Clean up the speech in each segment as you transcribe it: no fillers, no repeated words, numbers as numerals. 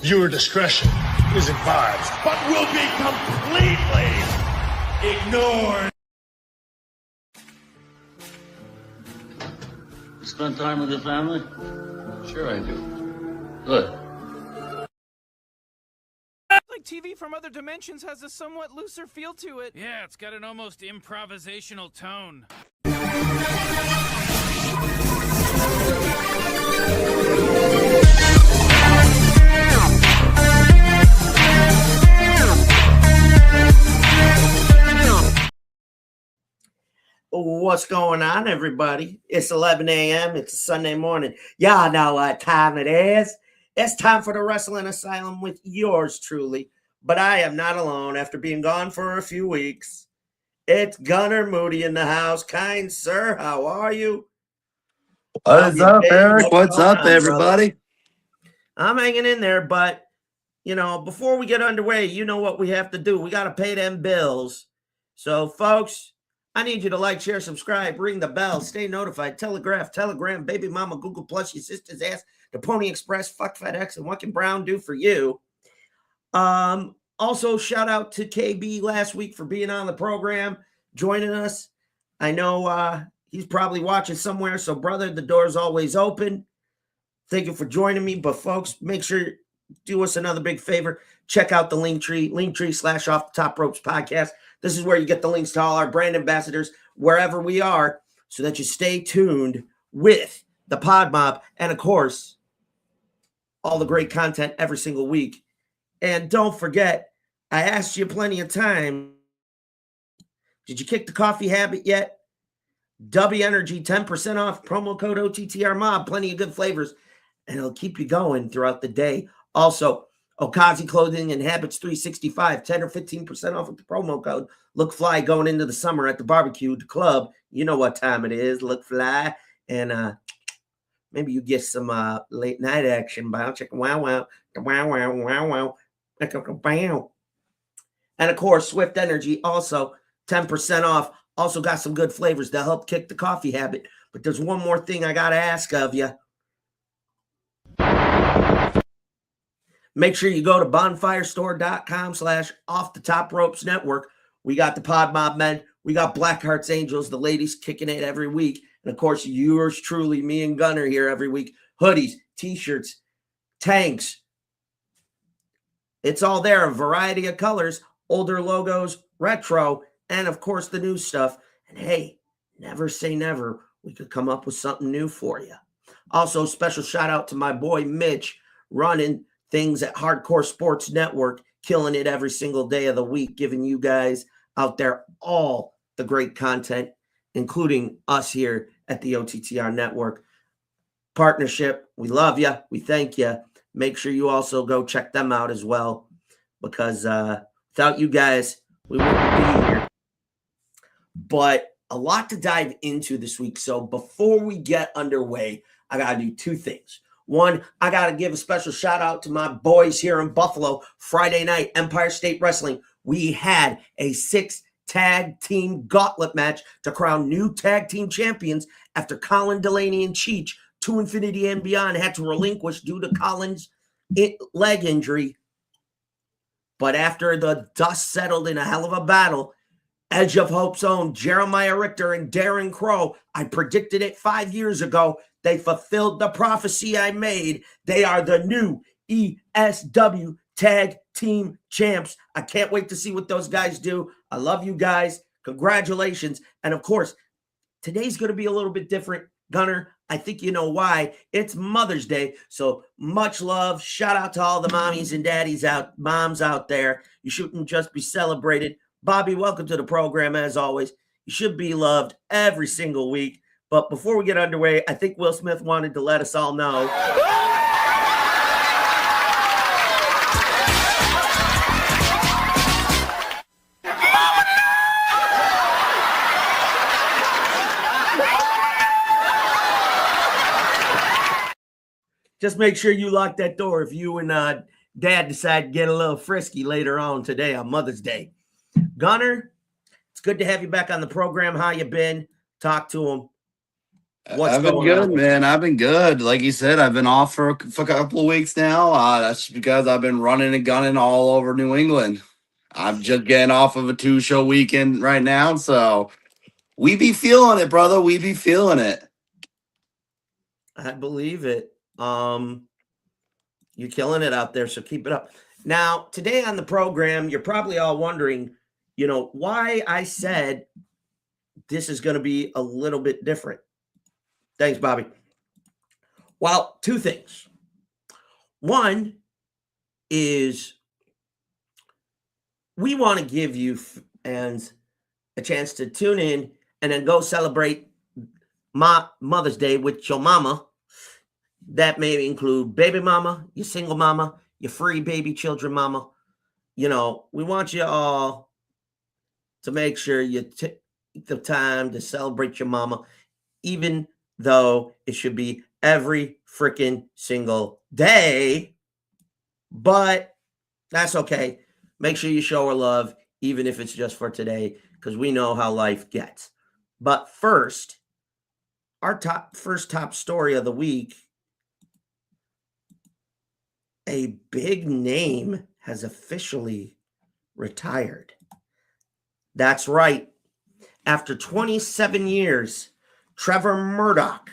Viewer discretion is advised. But will be completely ignored. Spend time with your family? Sure I do. Good. Like TV from other dimensions has a somewhat looser feel to it. Yeah, it's got an almost improvisational tone. What's going on, everybody? It's 11 a.m. It's a Sunday morning. Y'all know what time it is. It's time for the Wrestling Asylum with yours truly. But I am not alone after being gone for a few weeks. It's Gunner Moody in the house. Kind sir, how are you? What's up, Eric? What's up, everybody? I'm hanging in there, but, you know, before we get underway, you know what we have to do. We got to pay them bills. So, folks, I need you to like, share, subscribe, ring the bell, stay notified, Telegram, Baby Mama, Google Plus, your sister's ass, the Pony Express, fuck FedEx, and what can Brown do for you? Also, shout out to KB last week for being on the program, joining us. I know he's probably watching somewhere, so brother, the door's always open. Thank you for joining me, but folks, make sure do us another big favor. Check out the Linktree / Off the Top Ropes podcast. This is where you get the links to all our brand ambassadors wherever we are so that you stay tuned with the Pod Mob and, of course, all the great content every single week. And don't forget, I asked you plenty of time. Did you kick the coffee habit yet? W Energy, 10% off, promo code OTTR Mob, plenty of good flavors, and it'll keep you going throughout the day. Also, Okazi Clothing and Habits 365, 10 or 15% off with the promo code. Look fly going into the summer at the barbecue, the club. You know what time it is. Look fly. And maybe you get some late night action. Bow, chicken, wow, wow. Wow, wow, wow, wow. Bam. And, of course, Swift Energy, also 10% off. Also got some good flavors to help kick the coffee habit. But there's one more thing I got to ask of you. Make sure you go to bonfirestore.com / Off the Top Ropes Network. We got the Pod Mob men. We got Blackheart's Angels, the ladies kicking it every week. And, of course, yours truly, me and Gunner here every week. Hoodies, T-shirts, tanks. It's all there. A variety of colors, older logos, retro, and, of course, the new stuff. And, hey, never say never. We could come up with something new for you. Also, special shout out to my boy Mitch running things at Hardcore Sports Network, killing it every single day of the week, giving you guys out there all the great content, including us here at the OTTR Network. Partnership, we love you. We thank you. Make sure you also go check them out as well, because without you guys, we wouldn't be here. But a lot to dive into this week. So before we get underway, I got to do two things. One, I got to give a special shout out to my boys here in Buffalo. Friday night, Empire State Wrestling. We had a 6-tag team gauntlet match to crown new tag team champions after Colin Delaney and Cheech, to Infinity and Beyond, had to relinquish due to Colin's leg injury. But after the dust settled in a hell of a battle, Edge of Hope's own Jeremiah Richter and Darren Crow, I predicted it 5 years ago. They fulfilled the prophecy I made. They are the new ESW Tag Team Champs. I can't wait to see what those guys do. I love you guys. Congratulations. And, of course, today's going to be a little bit different. Gunner, I think you know why. It's Mother's Day, so much love. Shout out to all the mommies and daddies moms out there. You shouldn't just be celebrated. Bobby, welcome to the program, as always. You should be loved every single week. But before we get underway, I think Will Smith wanted to let us all know. Just make sure you lock that door if you and Dad decide to get a little frisky later on today on Mother's Day. Gunner, it's good to have you back on the program. How you been? Talk to him. What's I've been going good, on? man. I've been good. Like you said, I've been off for a couple of weeks now. That's because I've been running and gunning all over New England. I'm just getting off of a 2-show weekend right now, so we be feeling it, brother. We be feeling it. I believe it. You're killing it out there, so keep it up. Now, today on the program, you're probably all wondering, why I said this is going to be a little bit different. Thanks, Bobby. Well, two things. One is we want to give you fans a chance to tune in and then go celebrate Mother's Day with your mama. That may include baby mama, your single mama, your free baby children mama. We want you all to make sure you take the time to celebrate your mama, even though it should be every freaking single day. But that's okay. Make sure you show her love, even if it's just for today, because we know how life gets. But first, our first top story of the week. A big name has officially retired. That's right. After 27 years, Trevor Murdoch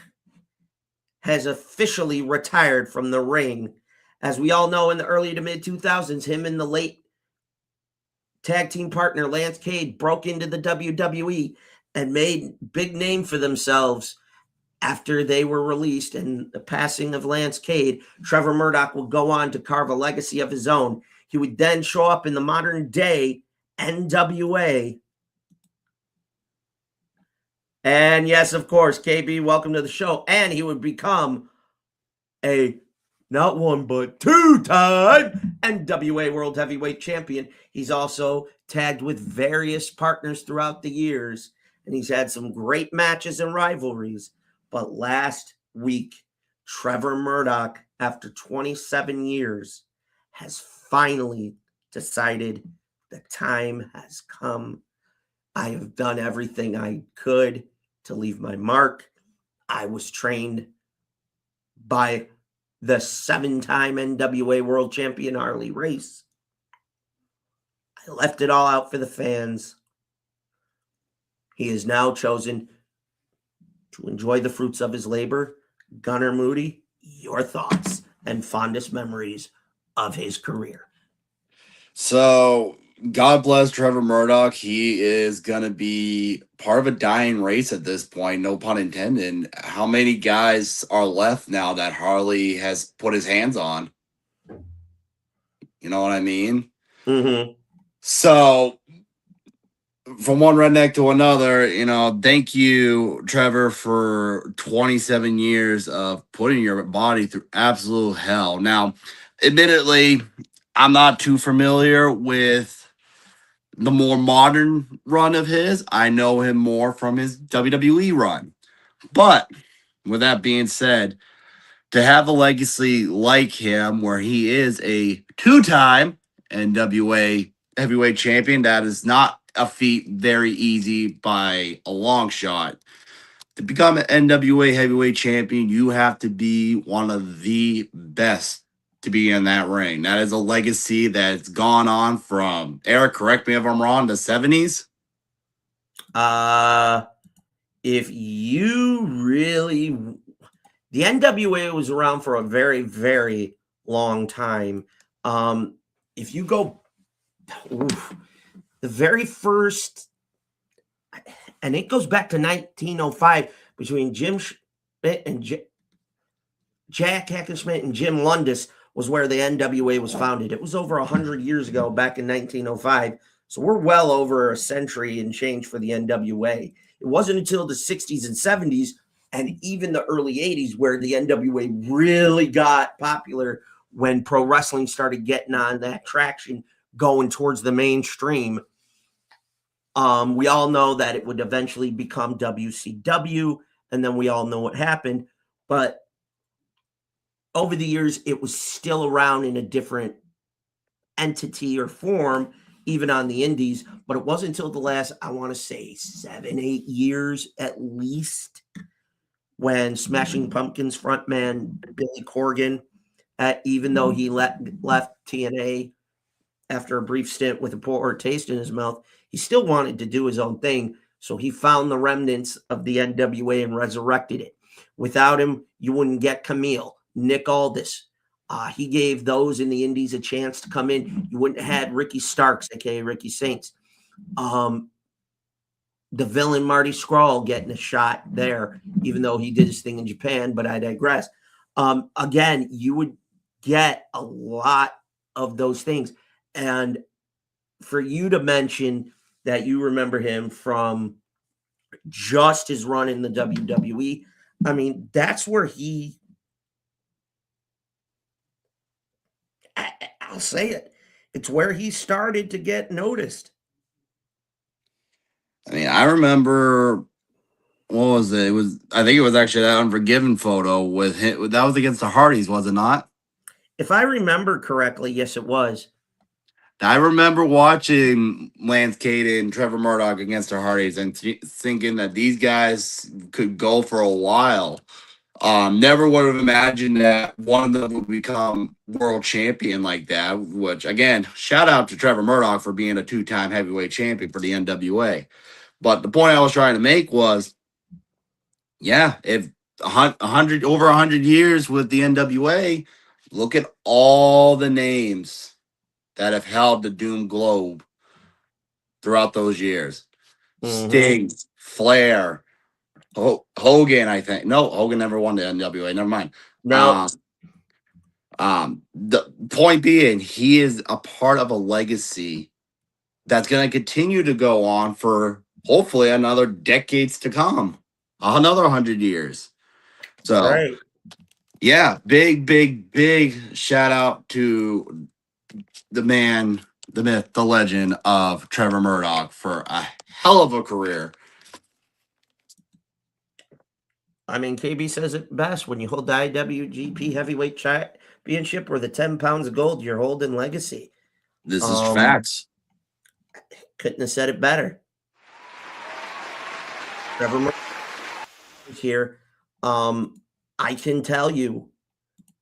has officially retired from the ring. As we all know, in the early to mid 2000s, him and the late tag team partner Lance Cade broke into the WWE and made big name for themselves. After they were released and the passing of Lance Cade, Trevor Murdoch will go on to carve a legacy of his own. He would then show up in the modern day NWA. And yes, of course, KB, welcome to the show. And he would become a not one but two-time NWA World Heavyweight Champion. He's also tagged with various partners throughout the years, and he's had some great matches and rivalries. But last week, Trevor Murdoch, after 27 years, has finally decided the time has come. I have done everything I could to leave my mark. I was trained by the 7-time NWA World Champion Harley Race. I left it all out for the fans. He has now chosen to enjoy the fruits of his labor. Gunnar Moody, your thoughts and fondest memories of his career. So, God bless Trevor Murdoch. He is going to be part of a dying race at this point, no pun intended. How many guys are left now that Harley has put his hands on? You know what I mean? Mm-hmm. So, from one redneck to another, thank you, Trevor, for 27 years of putting your body through absolute hell. Now, admittedly, I'm not too familiar with the more modern run of his. I know him more from his WWE run. But with that being said, to have a legacy like him where he is a 2-time NWA heavyweight champion, that is not a feat very easy by a long shot. To become an NWA heavyweight champion, you have to be one of the best to be in that ring. That is a legacy that's gone on from, Eric, correct me if I'm wrong, the 70s? If you really... The NWA was around for a very, very long time. If you go... the very first... And it goes back to 1905 between Jim Schmidt and Jack Hackenschmidt and Jim Lundis was where the NWA was founded. It was over 100 years ago, back in 1905. So we're well over a century and change for the NWA. It wasn't until the 60s and 70s and even the early 80s where the NWA really got popular, when pro wrestling started getting on that traction, going towards the mainstream. We all know that it would eventually become WCW, and then we all know what happened. But over the years, it was still around in a different entity or form, even on the indies. But it wasn't until the last, I want to say, 7-8 years at least, when Smashing Pumpkins frontman Billy Corgan, even though he left TNA after a brief stint with a poor taste in his mouth, he still wanted to do his own thing. So he found the remnants of the NWA and resurrected it. Without him, you wouldn't get Camille, Nick Aldis. He gave those in the indies a chance to come in. You wouldn't have had Ricky Starks, aka Ricky Saints. The villain Marty Scurll getting a shot there, even though he did his thing in Japan, but I digress. Again, you would get a lot of those things. And for you to mention that you remember him from just his run in the WWE, I mean, that's where I'll say it. It's where he started to get noticed. I mean, I remember, what was it? I think it was actually that Unforgiven photo with him. That was against the Hardys, was it not? If I remember correctly, yes, it was. I remember watching Lance Cade and Trevor Murdoch against the Hardys and thinking that these guys could go for a while. Never would have imagined that one of them would become world champion like that, which, again, shout out to Trevor Murdoch for being a 2-time heavyweight champion for the NWA. But the point I was trying to make was, yeah, if 100 over 100 years with the NWA, look at all the names that have held the Doom Globe throughout those years. Sting, Flair, Hogan, I think. No, Hogan never won the NWA. Never mind. No. The point being, he is a part of a legacy that's going to continue to go on for hopefully another decades to come, another 100 years. So, right. Yeah, big shout out to the man, the myth, the legend of Trevor Murdoch for a hell of a career. I mean, KB says it best. When you hold the IWGP Heavyweight Championship or the 10 pounds of gold, you're holding legacy. This is facts. Couldn't have said it better. Trevor Murdoch is here. I can tell you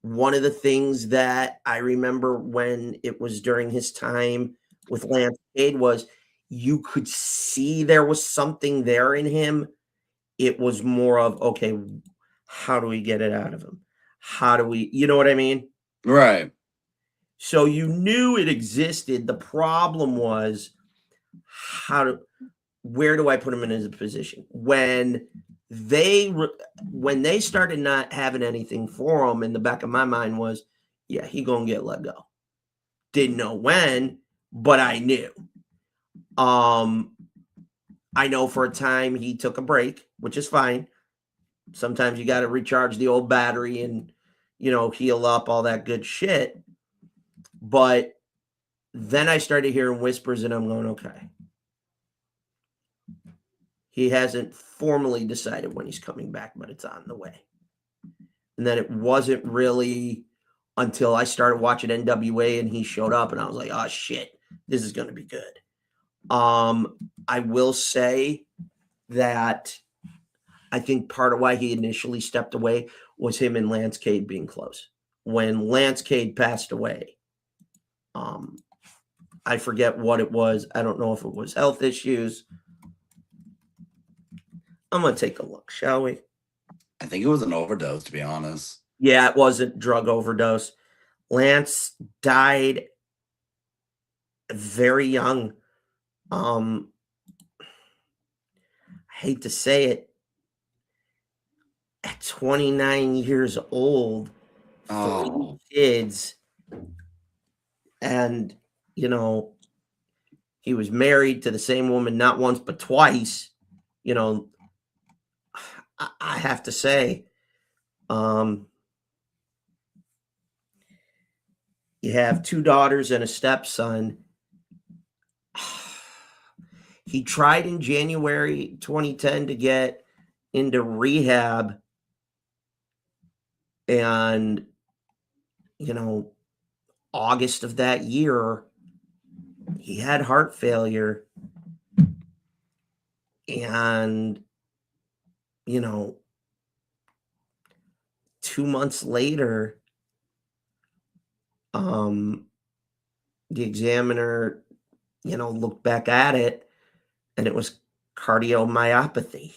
one of the things that I remember when it was during his time with Lance Cade was you could see there was something there in him. It was more of, okay, how do we get it out of him? How do we, you know what I mean? Right. So you knew it existed. The problem was where do I put him in his position? When they started not having anything for him, in the back of my mind was, yeah, he gonna get let go. Didn't know when, but I knew. I know for a time he took a break, which is fine. Sometimes you got to recharge the old battery and, heal up, all that good shit. But then I started hearing whispers and I'm going, okay. He hasn't formally decided when he's coming back, but it's on the way. And then it wasn't really until I started watching NWA and he showed up and I was like, oh shit, this is going to be good. I will say that I think part of why he initially stepped away was him and Lance Cade being close. When Lance Cade passed away, I forget what it was. I don't know if it was health issues. I'm going to take a look, shall we? I think it was an overdose, to be honest. Yeah, it was a drug overdose. Lance died very young. I hate to say it, at 29 years old, 3 kids, and he was married to the same woman not once but twice. I have to say, you have 2 daughters and a stepson. He tried in January 2010 to get into rehab, and August of that year he had heart failure, and 2 months later, the examiner, looked back at it, and it was cardiomyopathy.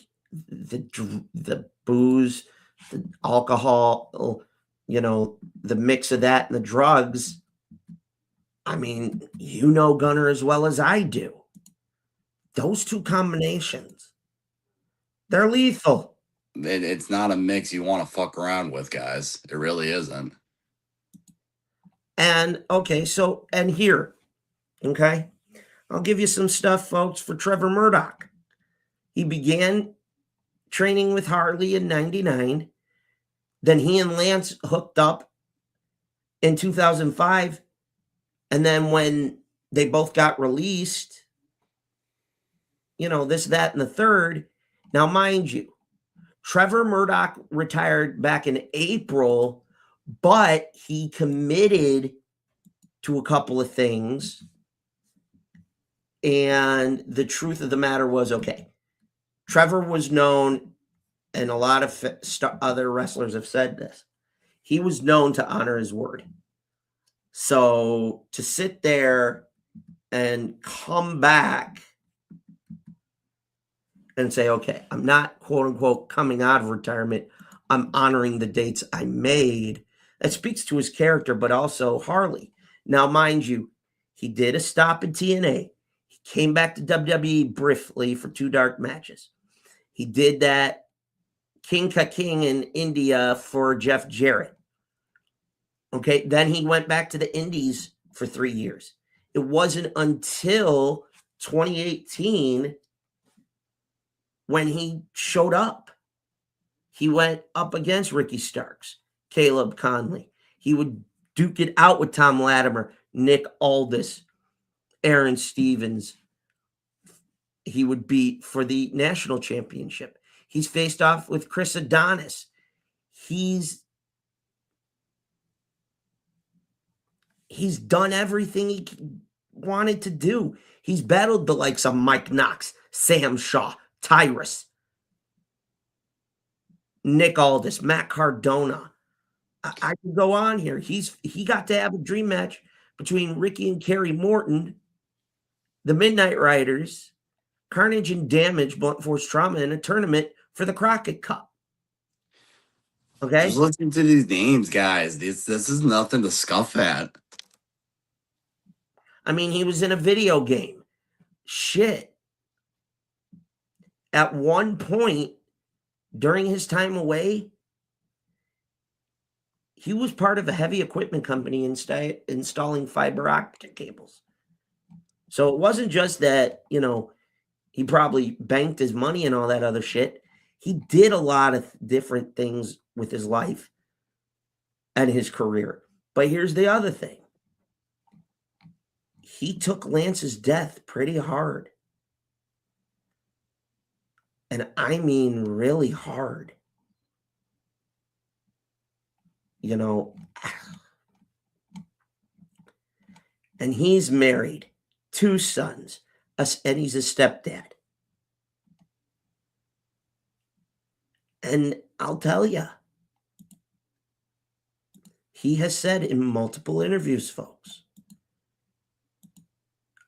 The booze, the alcohol, the mix of that and the drugs. I mean, Gunner, as well as I do. Those two combinations, they're lethal. It's not a mix you want to fuck around with, guys. It really isn't. And okay, and here, okay, I'll give you some stuff, folks, for Trevor Murdoch. He began training with Harley in 99. Then he and Lance hooked up in 2005. And then when they both got released, this, that, and the third. Now, mind you, Trevor Murdoch retired back in April, but he committed to a couple of things. And the truth of the matter was, okay, Trevor was known, and a lot of other wrestlers have said this, he was known to honor his word. So to sit there and come back and say, okay, I'm not, quote unquote, coming out of retirement, I'm honoring the dates I made, that speaks to his character, but also Harley. Now, mind you, he did a stop in TNA. He came back to WWE briefly for 2 dark matches. He did that King Ka King in India for Jeff Jarrett. Okay, then he went back to the Indies for 3 years. It wasn't until 2018 when he showed up. He went up against Ricky Starks, Caleb Conley. He would duke it out with Tom Latimer, Nick Aldis, Aaron Stevens. He would beat for the national championship. He's faced off with Chris Adonis. He's done everything he wanted to do. He's battled the likes of Mike Knox, Sam Shaw, Tyrus, Nick Aldis, Matt Cardona. I could go on here. He got to have a dream match between Ricky and Kerry Morton, the Midnight Riders, Carnage and Damage, Blunt Force Trauma in a tournament for the Crockett Cup. Okay? Just listen to these names, guys. This is nothing to scuff at. I mean, he was in a video game. Shit. At one point, during his time away, he was part of a heavy equipment company installing fiber optic cables. So it wasn't just that, he probably banked his money and all that other shit. He did a lot of different things with his life and his career. But here's the other thing. He took Lance's death pretty hard. And I mean really hard. And he's married, 2 sons, and he's a stepdad. And I'll tell you, he has said in multiple interviews, folks,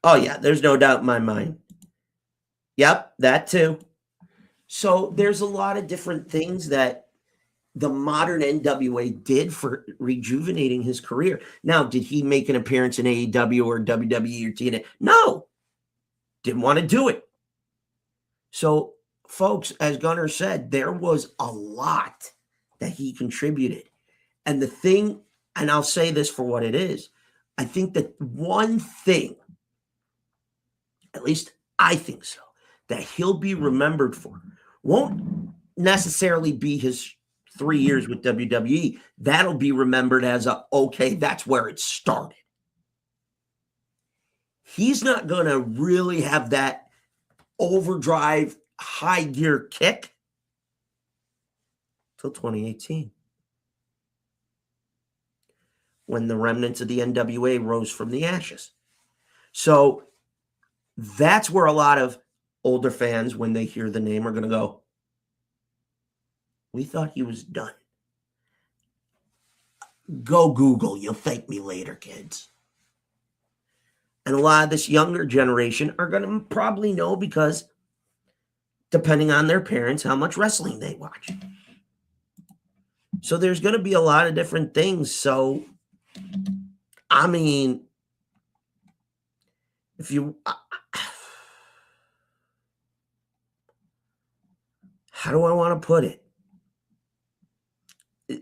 oh yeah, there's no doubt in my mind. Yep, that too. So there's a lot of different things that the modern NWA did for rejuvenating his career. Now, did he make an appearance in AEW or WWE or TNA? No. Didn't want to do it. So, folks, as Gunnar said, there was a lot that he contributed. And the thing, and I'll say this for what it is, I think that one thing, at least I think so, that he'll be remembered for won't necessarily be his 3 years with WWE. That'll be remembered as okay, that's where it started. He's not going to really have that overdrive high gear kick till 2018, when the remnants of the NWA rose from the ashes. So that's where a lot of older fans, when they hear the name, are going to go, we thought he was done. Go Google. You'll thank me later, kids. And a lot of this younger generation are going to probably know because, depending on their parents, how much wrestling they watch. So there's going to be a lot of different things. So, I mean, if you... how do I want to put it?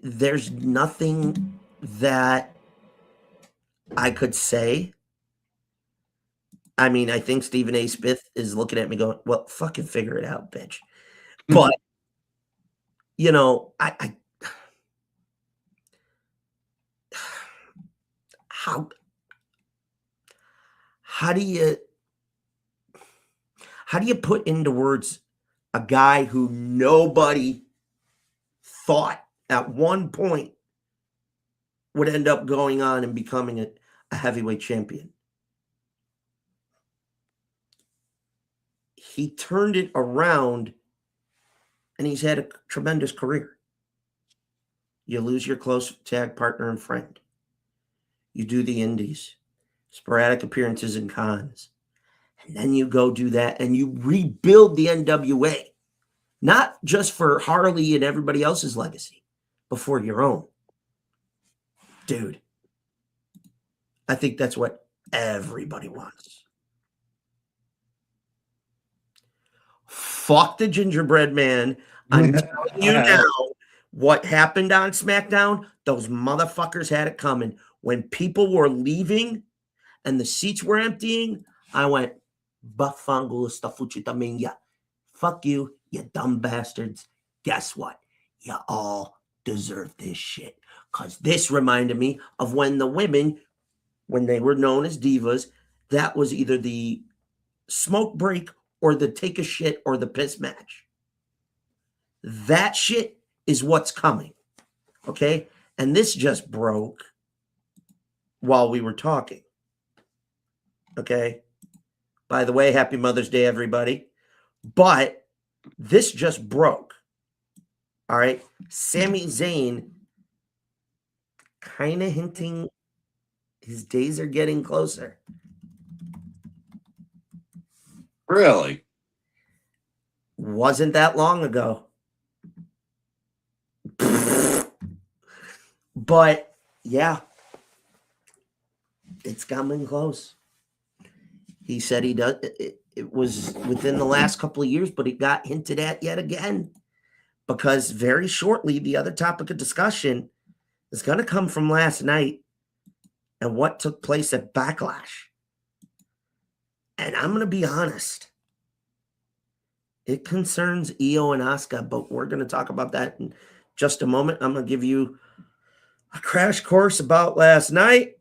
There's nothing that I could say. I mean, I think Stephen A. Smith is looking at me going, well, fucking figure it out, bitch. But, you know, how do you put into words a guy who nobody thought at one point would end up going on and becoming a heavyweight champion? He turned it around and he's had a tremendous career. You lose your close tag partner and friend. You do the indies, sporadic appearances in cons. And then you go do that and you rebuild the NWA. Not just for Harley and everybody else's legacy, but for your own. Dude, I think that's what everybody wants. Fuck the gingerbread man. I'm telling you now, what happened on SmackDown, those motherfuckers had it coming. When people were leaving and the seats were emptying, I went, fuck you, you dumb bastards. Guess what? You all deserve this shit. Because this reminded me of when the women, when they were known as divas, that was either the smoke break or the take a shit or the piss match. That shit is what's coming. Okay? And this just broke while we were talking. Okay? By the way, happy Mother's Day, everybody. But this just broke. All right? Sami Zayn kind of hinting his days are getting closer. Really? Wasn't that long ago. But, yeah. It's coming close. He said he does. It was within the last couple of years, but it got hinted at yet again. Because very shortly, the other topic of discussion is going to come from last night and what took place at Backlash. And I'm going to be honest. It concerns Io and Asuka, but we're going to talk about that in just a moment. I'm going to give you a crash course about last night.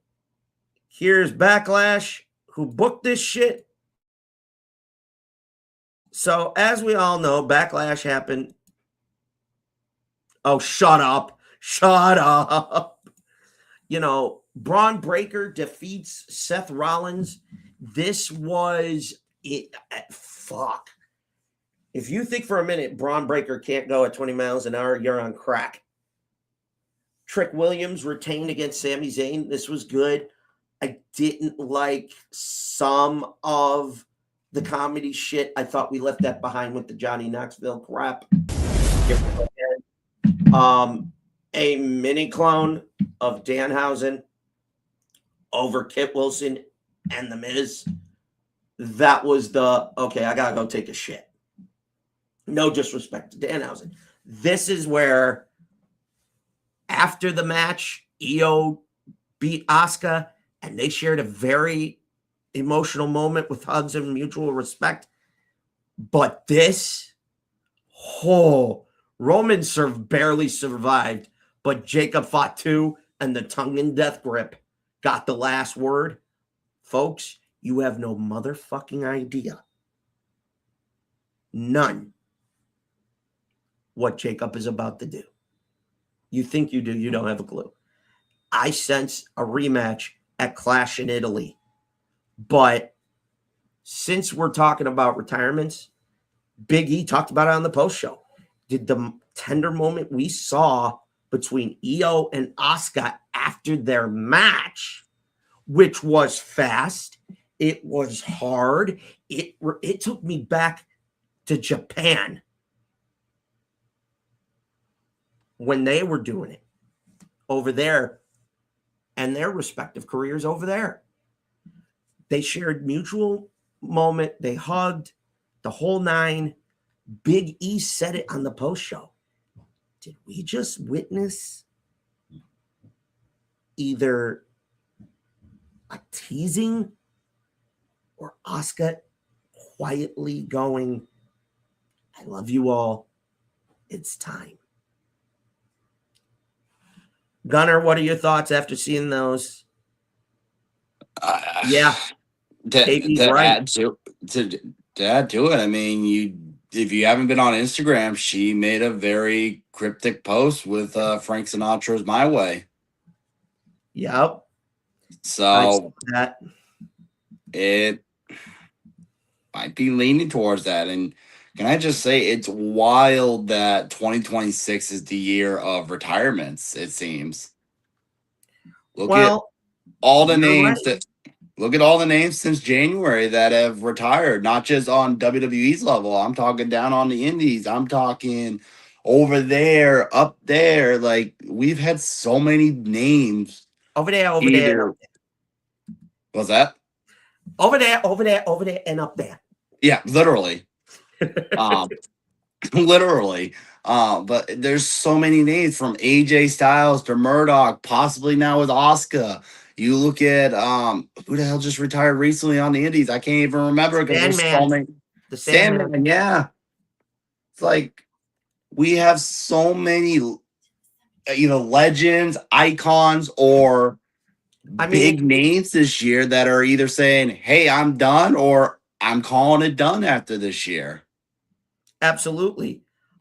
Here's Backlash, who booked this shit. So, as we all know, Backlash happened. Oh, shut up. Shut up. You know, Braun Breaker defeats Seth Rollins. This was it. Fuck. If you think for a minute Braun Breaker can't go at 20 miles an hour, you're on crack. Trick Williams retained against Sami Zayn. This was good. I didn't like some of the comedy shit. I thought we left that behind with the Johnny Knoxville crap. A mini clone of Danhausen over Kit Wilson and The Miz. That was the, okay, I got to go take a shit. No disrespect to Danhausen. This is where, after the match, Io beat Asuka, and they shared a very emotional moment with hugs and mutual respect. But this, Roman barely survived, but Jacob fought too, and the tongue and death grip got the last word. Folks, you have no motherfucking idea. None. What Jacob is about to do. You think you do, you don't have a clue. I sense a rematch at Clash in Italy. But since we're talking about retirements, Big E talked about it on the post show. Did the tender moment we saw between Io and Asuka after their match, which was fast. It was hard. It took me back to Japan when they were doing it over there and their respective careers over there. They shared mutual moment. They hugged the whole nine. Big E said it on the post show. Did we just witness either a teasing or Asuka quietly going, I love you all. It's time. Gunnar, what are your thoughts after seeing those? Yeah. To right. add to it, I mean, if you haven't been on Instagram, she made a very cryptic post with Frank Sinatra's "My Way." Yep. So that it might be leaning towards that. And can I just say, it's wild that 2026 is the year of retirements. It seems. Look at all the names Look at all the names since January that have retired, not just on WWE's level. I'm talking down on the indies. I'm talking over there, up there. Like, we've had so many names. Over there. What's that? Over there, and up there. Yeah, literally. Literally. But there's so many names, from AJ Styles to Murdoch, possibly now with Asuka. You look at who the hell just retired recently on the indies? I can't even remember because there's so many. The Sandman, yeah. It's like we have so many legends, icons, or big names this year that are either saying, hey, I'm done, or I'm calling it done after this year. Absolutely.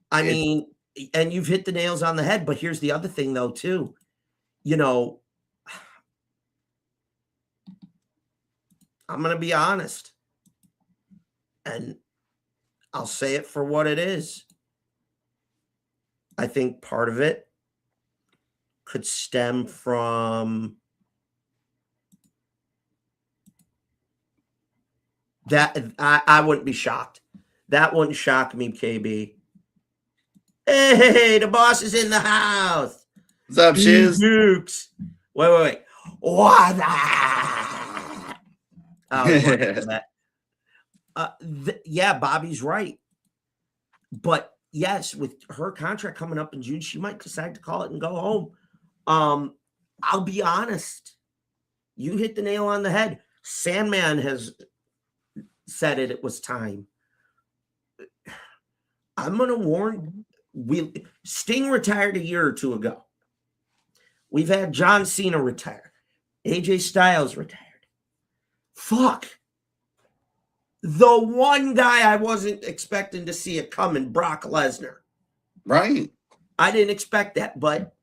I mean, and you've hit the nails on the head, but here's the other thing though, too. I'm going to be honest, and I'll say it for what it is. I think part of it could stem from that. I wouldn't be shocked. That wouldn't shock me, KB. Hey, the boss is in the house. What's up, Shiz? Dukes. Wait. What? Yeah, Bobby's right. But yes, with her contract coming up in June, she might decide to call it and go home. I'll be honest. You hit the nail on the head. Sandman has said it was time. I'm going to warn. Sting retired a year or two ago. We've had John Cena retire. AJ Styles retired. Fuck. The one guy I wasn't expecting to see it coming, Brock Lesnar. Right. I didn't expect that, but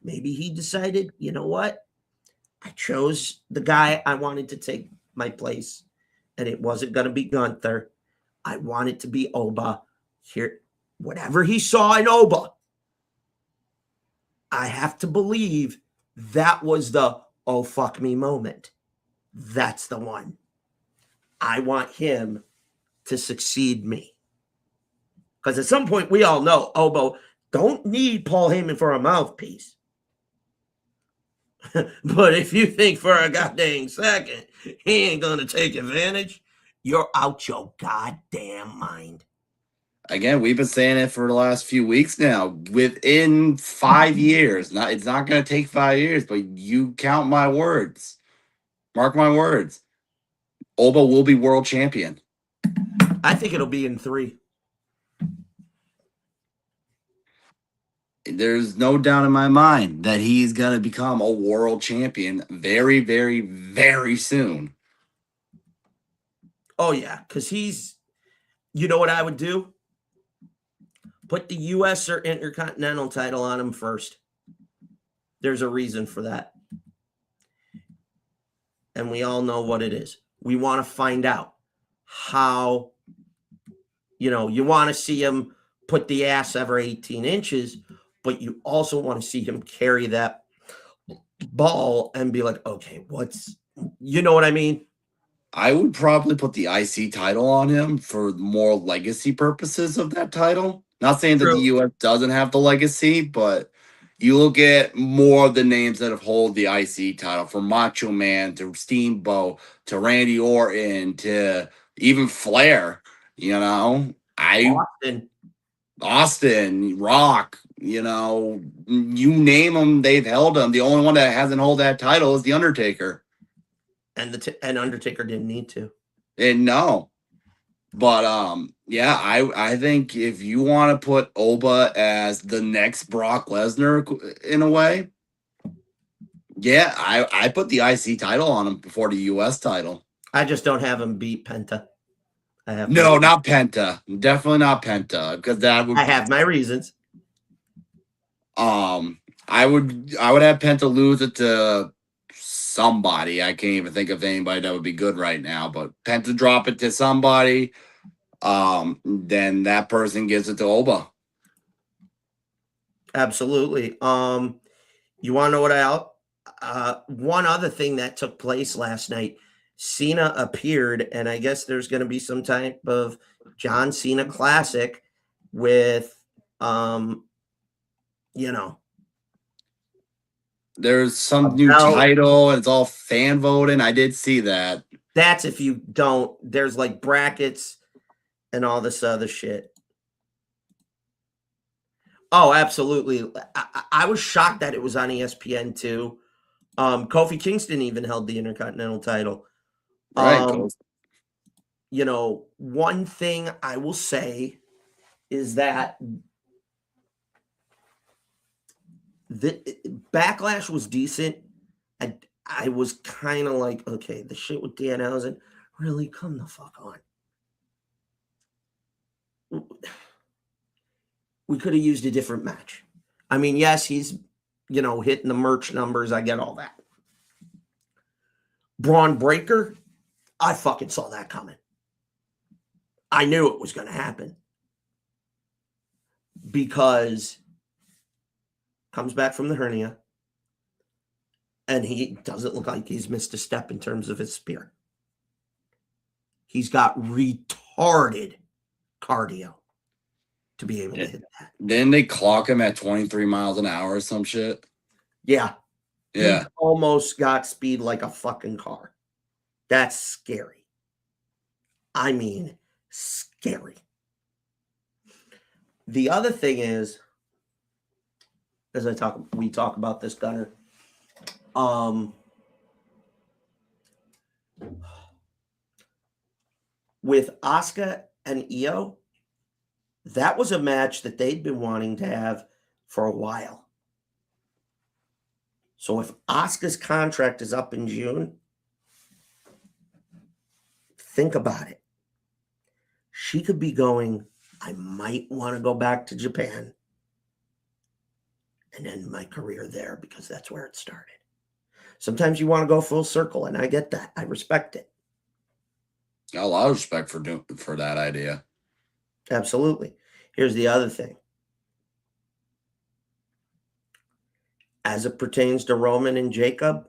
maybe he decided, you know what? I chose the guy I wanted to take my place, and it wasn't going to be Gunther. I wanted to be Oba. Here, whatever he saw in Oba, I have to believe that was the oh fuck me moment. That's the one. I want him to succeed me. Because at some point, we all know Obo don't need Paul Heyman for a mouthpiece. But if you think for a goddamn second he ain't going to take advantage, you're out your goddamn mind. Again, we've been saying it for the last few weeks now. Within 5 years, it's not going to take 5 years, but you count my words. Mark my words. Oba will be world champion. I think it'll be in 3. There's no doubt in my mind that he's going to become a world champion very, very, very soon. Oh, yeah, because he's, you know what I would do? Put the U.S. or Intercontinental title on him first. There's a reason for that. And we all know what it is. We want to find out how, you want to see him put the ass over 18 inches, but you also want to see him carry that ball and be like, okay, you know what I mean? I would probably put the IC title on him for more legacy purposes of that title. Not saying that the True. US doesn't have the legacy, but you look at more of the names that have hold the IC title, from Macho Man to Steamboat to Randy Orton to even Flair. You know, Austin, Rock. You know, you name them, they've held them. The only one that hasn't held that title is the Undertaker. And Undertaker didn't need to. And no. But yeah, I think if you want to put Oba as the next Brock Lesnar in a way, yeah, I put the IC title on him before the US title. I just don't have him beat Penta. No, not Penta. Definitely not Penta, because that would I have my reasons. I would have Penta lose it to somebody. I can't even think of anybody that would be good right now, but Penta drop it to somebody. Then that person gives it to Oba. Absolutely. You want to know what one other thing that took place last night, Cena appeared, and I guess there's going to be some type of John Cena classic with, there's some new title, and it's all fan voting. I did see that. That's if you don't, there's like brackets and all this other shit. Oh, absolutely. I was shocked that it was on ESPN too. Kofi Kingston even held the Intercontinental title. Right. One thing I will say is that the Backlash was decent. I was kind of like, okay, the shit with Danhausen, really, come the fuck on. We could have used a different match. I mean, yes, he's, hitting the merch numbers. I get all that. Braun Breaker, I fucking saw that coming. I knew it was going to happen. Because comes back from the hernia, and he doesn't look like he's missed a step in terms of his spear. He's got retarded cardio to be able to hit that. Didn't they clock him at 23 miles an hour or some shit? Yeah. Yeah. He almost got speed like a fucking car. That's scary. I mean, scary. The other thing is, as we talk about this, Gunner. With Asuka and Io, that was a match that they'd been wanting to have for a while. So if Asuka's contract is up in June, think about it. She could be going, I might want to go back to Japan and end my career there because that's where it started. Sometimes you want to go full circle, and I get that. I respect it. Got a lot of respect for that idea. Absolutely. Here's the other thing. As it pertains to Roman and Jacob,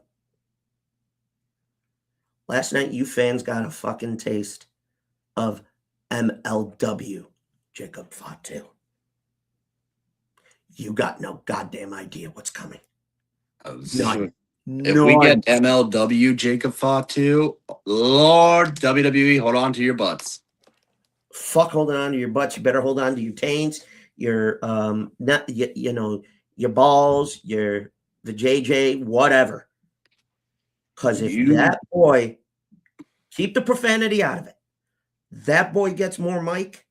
last night you fans got a fucking taste of MLW Jacob Fatu. You got no goddamn idea what's coming. None. If we get MLW Jacob Fatu, Lord WWE, hold on to your butts. Fuck holding on to your butts. You better hold on to your taints, your your balls, the JJ, whatever. Because if that boy, keep the profanity out of it. That boy gets more mic.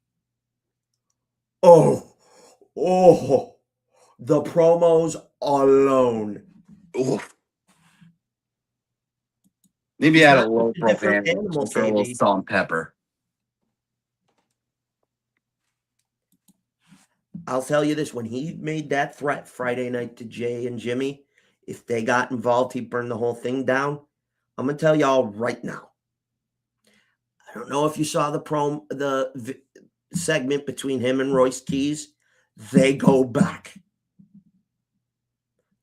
Oh, the promos alone. Oof. Maybe add a little profanity, just for a little salt and pepper. I'll tell you this, when he made that threat Friday night to Jay and Jimmy, if they got involved, he'd burn the whole thing down. I'm going to tell y'all right now. I don't know if you saw the segment between him and Royce Keys. They go back.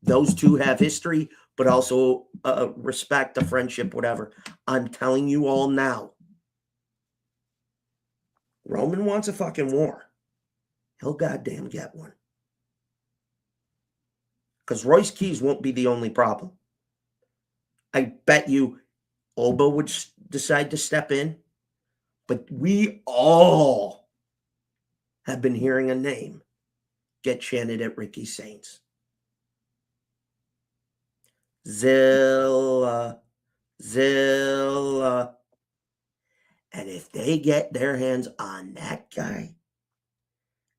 Those two have history, but also respect, a friendship, whatever. I'm telling you all now. Roman wants a fucking war. He'll goddamn get one. Because Royce Keys won't be the only problem. I bet you Oba would decide to step in. But we all have been hearing a name get chanted at Ricky Saints. Zilla. Zilla. And if they get their hands on that guy,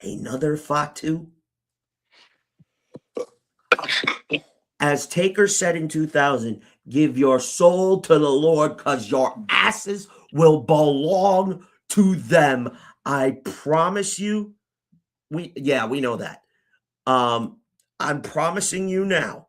another Fatu, as Taker said in 2000, give your soul to the Lord because your asses will belong to them. I promise you. We know that. I'm promising you now.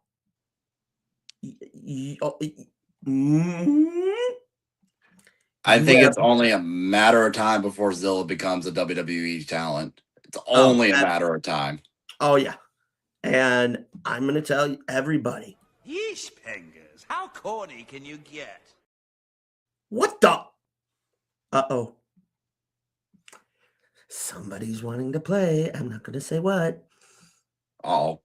I think it's only a matter of time before Zilla becomes a WWE talent. It's only a matter of time. Oh, yeah. And I'm going to tell you, everybody. Yeesh, Pengers. How corny can you get? What the? Uh-oh. Somebody's wanting to play. I'm not going to say what. Uh-oh.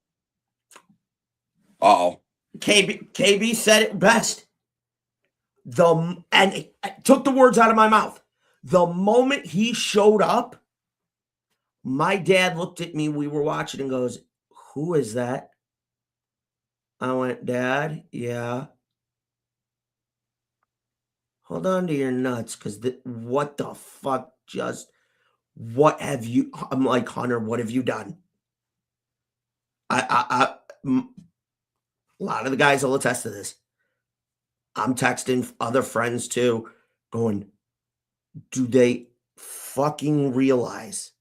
Uh-oh. KB said it best. And it took the words out of my mouth. The moment he showed up, my dad looked at me. We were watching and goes, "Who is that?" I went, "Dad, yeah." Hold on to your nuts, because what the fuck what have you? I'm like, Hunter, what have you done? A lot of the guys will attest to this. I'm texting other friends too, going, do they fucking realize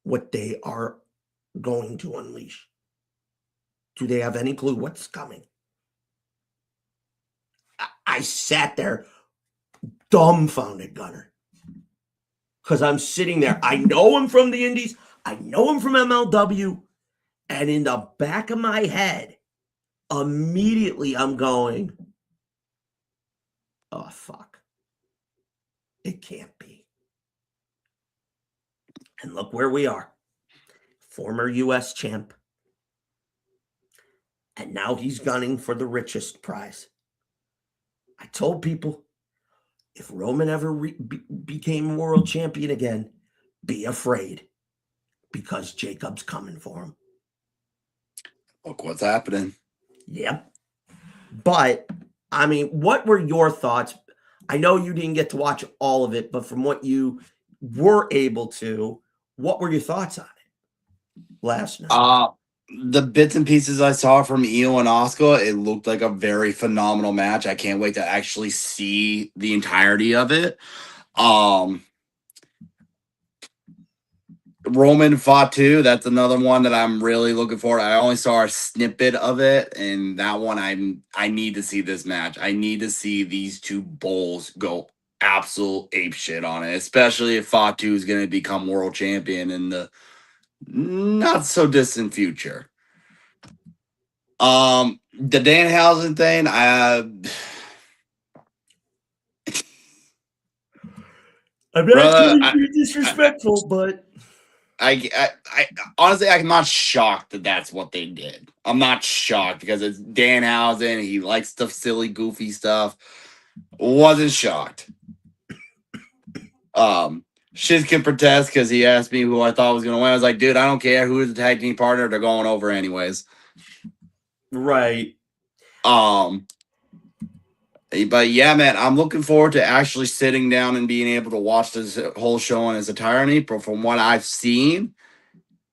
what they are going to unleash? Do they have any clue what's coming? I sat there dumbfounded, Gunner, because I'm sitting there. I know him from the Indies. I know him from MLW. And in the back of my head, immediately I'm going, oh, fuck. It can't be. And look where we are. Former U.S. champ. And now he's gunning for the richest prize. I told people, if Roman ever became world champion again, be afraid, because Jacob's coming for him. Look what's happening. Yep. But, I mean, what were your thoughts? I know you didn't get to watch all of it, but from what you were able to, what were your thoughts on it last night? The bits and pieces I saw from Io and Asuka, it looked like a very phenomenal match. I can't wait to actually see the entirety of it. Roman Fatu, that's another one that I'm really looking for. I only saw a snippet of it, and that one I need to see this match. I need to see these two bulls go absolute ape shit on it, especially if Fatu is going to become world champion in the not so distant future. The Danhausen thing, I'm not trying to be disrespectful, but I honestly, I'm not shocked that that's what they did. I'm not shocked because it's Danhausen. He likes the silly, goofy stuff. Wasn't shocked. Shiz can protest because he asked me who I thought was going to win. I was like, dude, I don't care who is the tag team partner. They're going over anyways. Right. But yeah, man, I'm looking forward to actually sitting down and being able to watch this whole show in its entirety. But from what I've seen,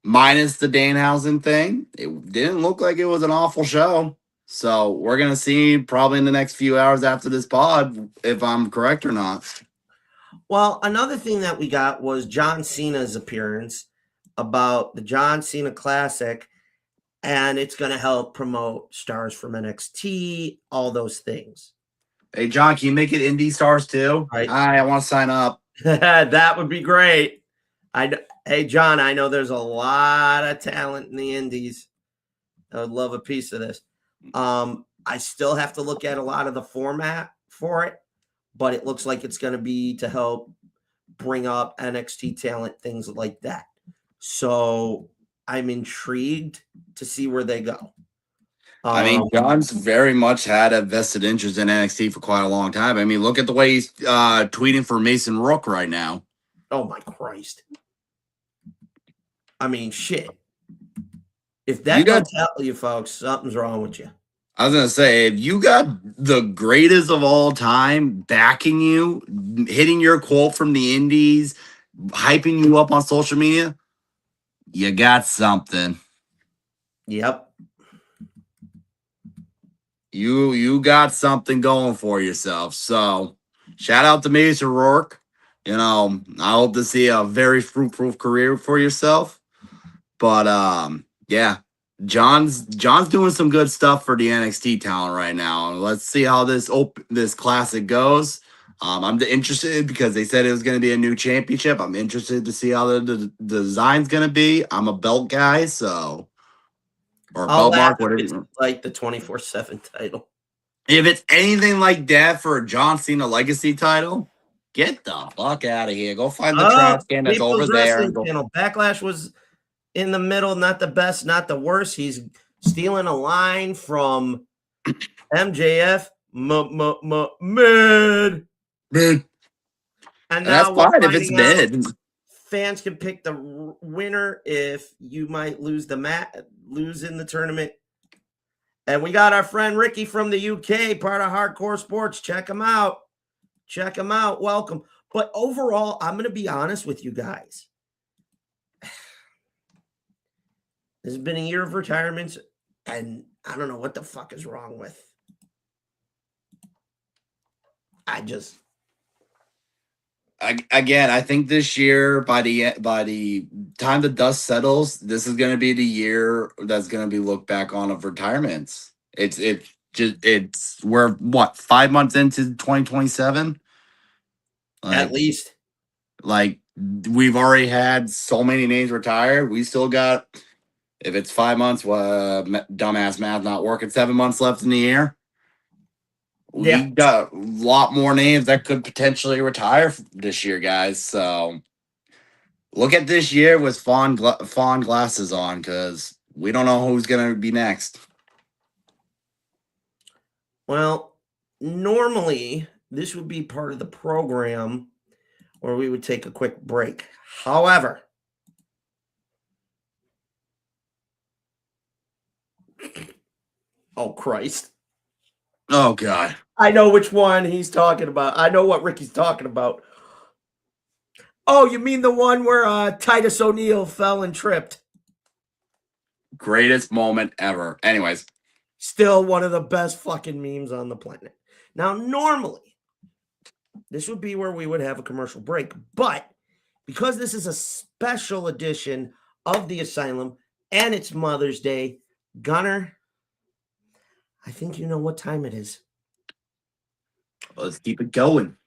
minus the Danhausen thing, it didn't look like it was an awful show. So we're going to see probably in the next few hours after this pod if I'm correct or not. Well, another thing that we got was John Cena's appearance about the John Cena Classic, and it's going to help promote stars from NXT, all those things. Hey, John, can you make it Indie Stars too? Right. Hi, I want to sign up. That would be great. Hey, John, I know there's a lot of talent in the Indies. I would love a piece of this. I still have to look at a lot of the format for it, but it looks like it's going to be to help bring up NXT talent, things like that. So I'm intrigued to see where they go. I mean, John's very much had a vested interest in NXT for quite a long time. I mean, look at the way he's tweeting for Mason Rook right now. Oh my Christ. I mean, shit. If that don't tell you, folks, something's wrong with you. I was going to say, if you got the greatest of all time backing you, hitting your quote from the indies, hyping you up on social media, you got something. Yep. You got something going for yourself. So, shout out to Mason Rourke. You know, I hope to see a very fruitful career for yourself. But yeah, John's doing some good stuff for the NXT talent right now. Let's see how this classic goes. I'm interested because they said it was going to be a new championship. I'm interested to see how the design's going to be. I'm a belt guy, so or I'll belt mark, laugh if whatever. it's like the 24/7 title. If it's anything like that for a John Cena Legacy title, get the fuck out of here. Go find the trash can that's over People's there. Wrestling Channel. Backlash was in the middle, not the best, not the worst. He's stealing a line from MJF. Mid. Dude, And that's now we're fine if it's finding out mid. fans can pick the winner if you might lose in the tournament. And we got our friend Ricky from the UK, part of Hardcore Sports. Check him out. Check him out. Welcome. But overall, I'm going to be honest with you guys. This has been a year of retirements, and I don't know what the fuck is wrong with. I think this year, by the time the dust settles, this is going to be the year that's going to be looked back on of retirements. We're what 5 months into 2027, At least. Like we've already had so many names retired. We still got, if it's 5 months, dumbass math not working, 7 months left in the year. We got a lot more names that could potentially retire this year, guys. So look at this year with fond glasses on, because we don't know who's going to be next. Well, normally this would be part of the program where we would take a quick break. However, oh Christ. Oh, God. I know which one he's talking about. I know what Ricky's talking about. Oh, you mean the one where Titus O'Neil fell and tripped? Greatest moment ever. Anyways. Still one of the best fucking memes on the planet. Now, normally, this would be where we would have a commercial break. But because this is a special edition of the Asylum and it's Mother's Day, Gunner, I think you know what time it is. Let's keep it going.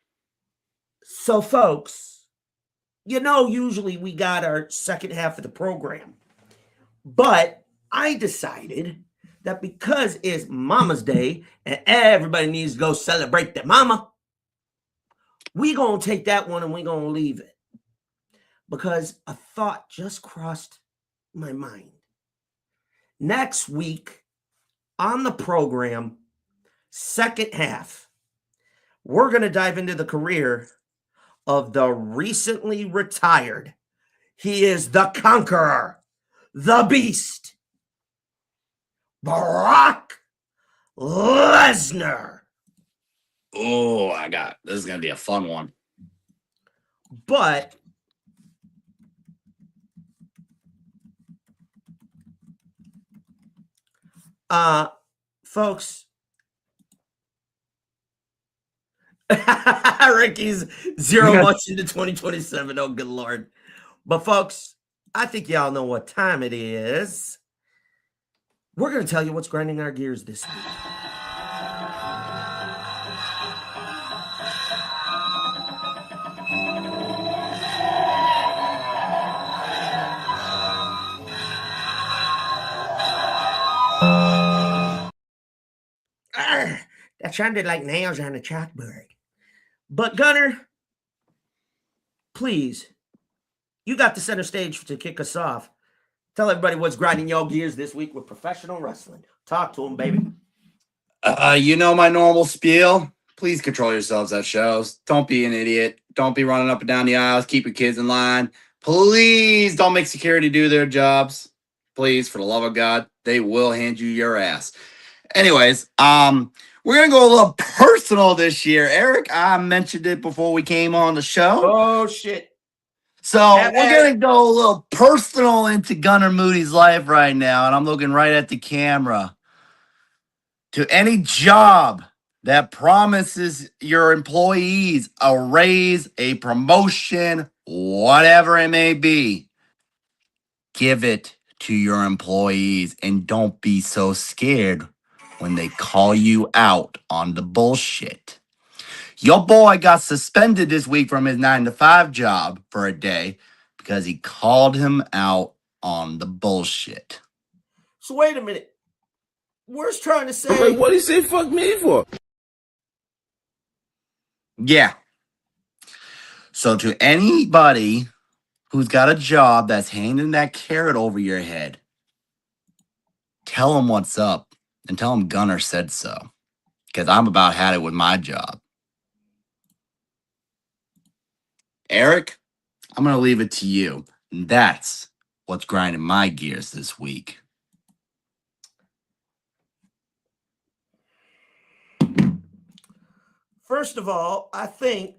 So, folks, usually we got our second half of the program. But I decided that because it's Mama's Day and everybody needs to go celebrate their mama, we going to take that one and we going to leave it. Because a thought just crossed my mind. Next week, on the program, second half, we're going to dive into the career of the recently retired. He is the Conqueror, the Beast, Brock Lesnar. Oh, this is going to be a fun one. But folks, Ricky's 0 months into 2027. Oh, good Lord. But folks, I think y'all know what time it is. We're going to tell you what's grinding our gears this week. That sounded like nails on a chalkboard. But Gunner, please, you got the center stage to kick us off. Tell everybody what's grinding your gears this week with professional wrestling. Talk to them, baby. You know my normal spiel. Please control yourselves at shows. Don't be an idiot. Don't be running up and down the aisles. Keep your kids in line. Please don't make security do their jobs. Please, for the love of God, they will hand you your ass. Anyways, we're gonna go a little personal this year. Eric, I mentioned it before we came on the show. Oh shit. So we're gonna go a little personal into Gunner Moody's life right now, and I'm looking right at the camera. To any job that promises your employees a raise, a promotion, whatever it may be, give it to your employees and don't be so scared when they call you out on the bullshit. Your boy got suspended this week from his 9-to-5 job for a day because he called him out on the bullshit. So wait a minute. Where's trying to say? Wait, what did he say fuck me for? Yeah. So to anybody who's got a job that's hanging that carrot over your head, tell them what's up and tell them Gunner said so. Because I'm about had it with my job. Eric, I'm going to leave it to you. And that's what's grinding my gears this week. First of all, I think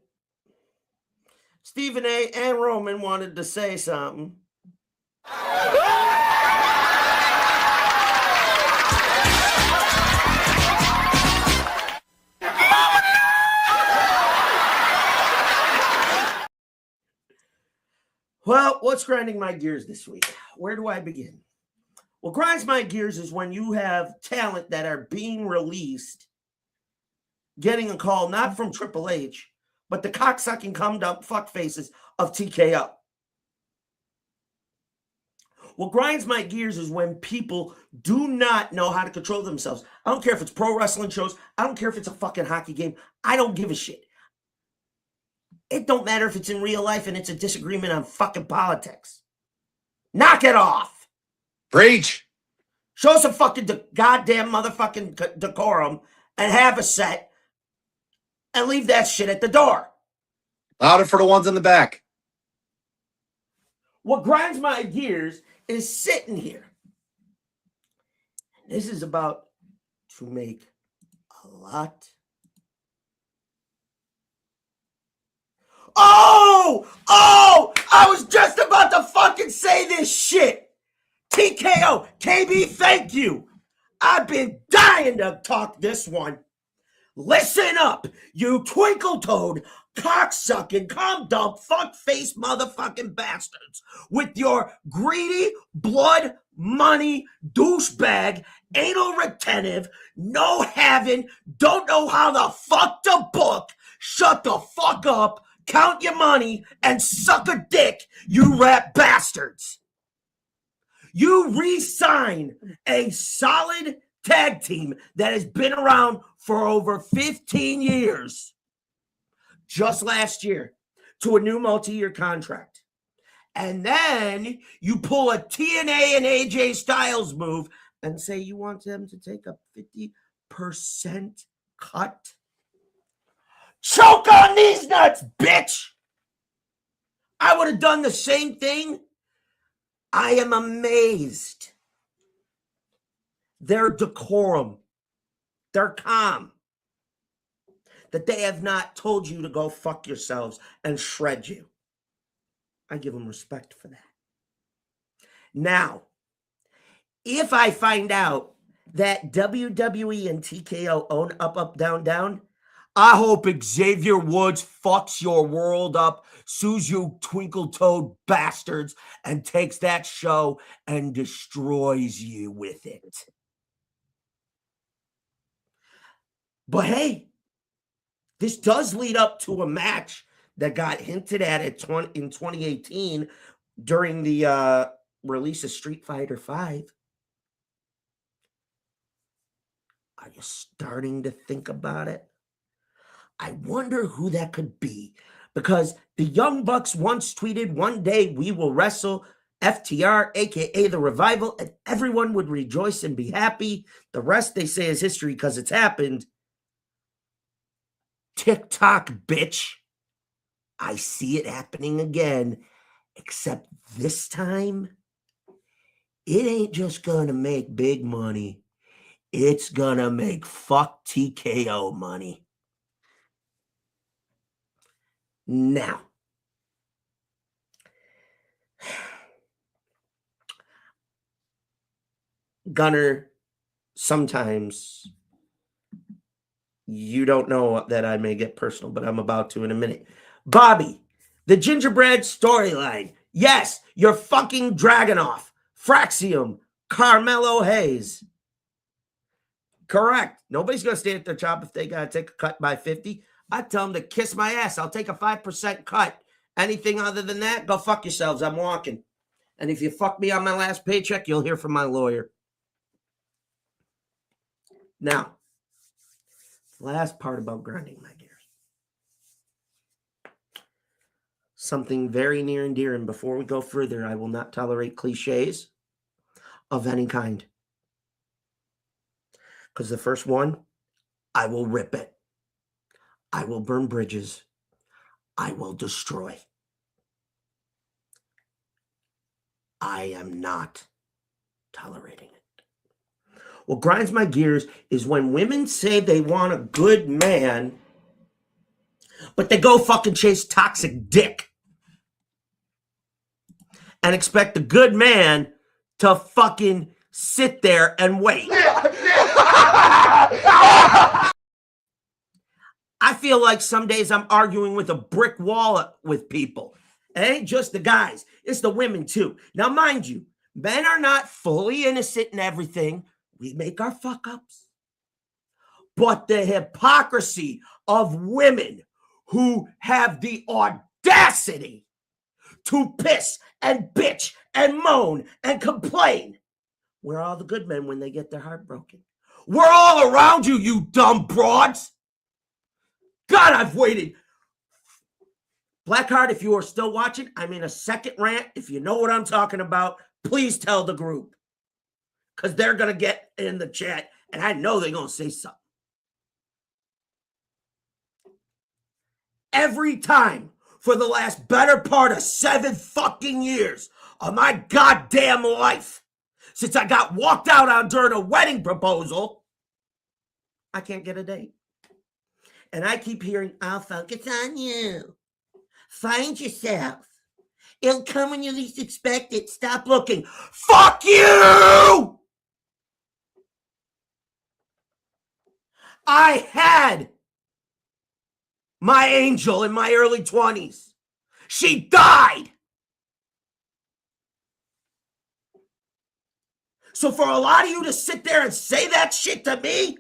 Stephen A. and Roman wanted to say something. Well, what's grinding my gears this week? Where do I begin? What grinds my gears is when you have talent that are being released, getting a call not from Triple H, but the cocksucking cum-dump fuckfaces of TKO. What grinds my gears is when people do not know how to control themselves. I don't care if it's pro wrestling shows. I don't care if it's a fucking hockey game. I don't give a shit. It don't matter if it's in real life and it's a disagreement on fucking politics. Knock it off. Preach. Show some fucking goddamn motherfucking decorum and have a set and leave that shit at the door. Louder for the ones in the back. What grinds my gears is sitting here. This is about to make a lot. Oh, I was just about to fucking say this shit. TKO, KB, thank you. I've been dying to talk this one. Listen up, you twinkle-toed, cocksucking, cum-dump, fuck-face motherfucking bastards with your greedy, blood, money, douchebag, anal retentive, no having, don't know how the fuck to book, shut the fuck up, count your money, and suck a dick, you rat bastards. You re-sign a solid tag team that has been around for over 15 years, just last year, to a new multi-year contract. And then you pull a TNA and AJ Styles move and say you want them to take a 50% cut. Choke on these nuts, bitch! I would have done the same thing. I am amazed. Their decorum, their calm, that they have not told you to go fuck yourselves and shred you. I give them respect for that. Now, if I find out that WWE and TKO own Up, Up, Down, Down, I hope Xavier Woods fucks your world up, sues you twinkle-toed bastards, and takes that show and destroys you with it. But hey, this does lead up to a match that got hinted at in 2018 during the release of Street Fighter V. Are you starting to think about it? I wonder who that could be, because the Young Bucks once tweeted, "One day we will wrestle FTR, aka The Revival, and everyone would rejoice and be happy. The rest they say is history because it's happened." TikTok, bitch. I see it happening again, except this time, it ain't just gonna make big money. It's gonna make fuck TKO money. Now, Gunner, sometimes you don't know that I may get personal, but I'm about to in a minute. Bobby, the gingerbread storyline. Yes, you're fucking Dragonoff, Fraxium, Carmelo Hayes. Correct. Nobody's going to stay at their job if they got to take a cut by 50. I tell them to kiss my ass. I'll take a 5% cut. Anything other than that, go fuck yourselves. I'm walking. And if you fuck me on my last paycheck, you'll hear from my lawyer. Now, last part about grinding my gears. Something very near and dear, and before we go further, I will not tolerate cliches of any kind. Because the first one, I will rip it. I will burn bridges. I will destroy. I am not tolerating it. What grinds my gears is when women say they want a good man, but they go fucking chase toxic dick and expect the good man to fucking sit there and wait. I feel like some days I'm arguing with a brick wall with people. It ain't just the guys, it's the women too. Now, mind you, men are not fully innocent in everything. We make our fuck ups. But the hypocrisy of women who have the audacity to piss and bitch and moan and complain. Where are all the good men when they get their heart broken? We're all around you, you dumb broads. God, I've waited. Blackheart, if you are still watching, I'm in a second rant. If you know what I'm talking about, please tell the group. Because they're going to get in the chat, and I know they're going to say something. Every time for the last better part of 7 fucking years of my goddamn life, since I got walked out on during a wedding proposal, I can't get a date. And I keep hearing, "I'll focus on you. Find yourself. It'll come when you least expect it. Stop looking." Fuck you! I had my angel in my early 20s. She died. So for a lot of you to sit there and say that shit to me,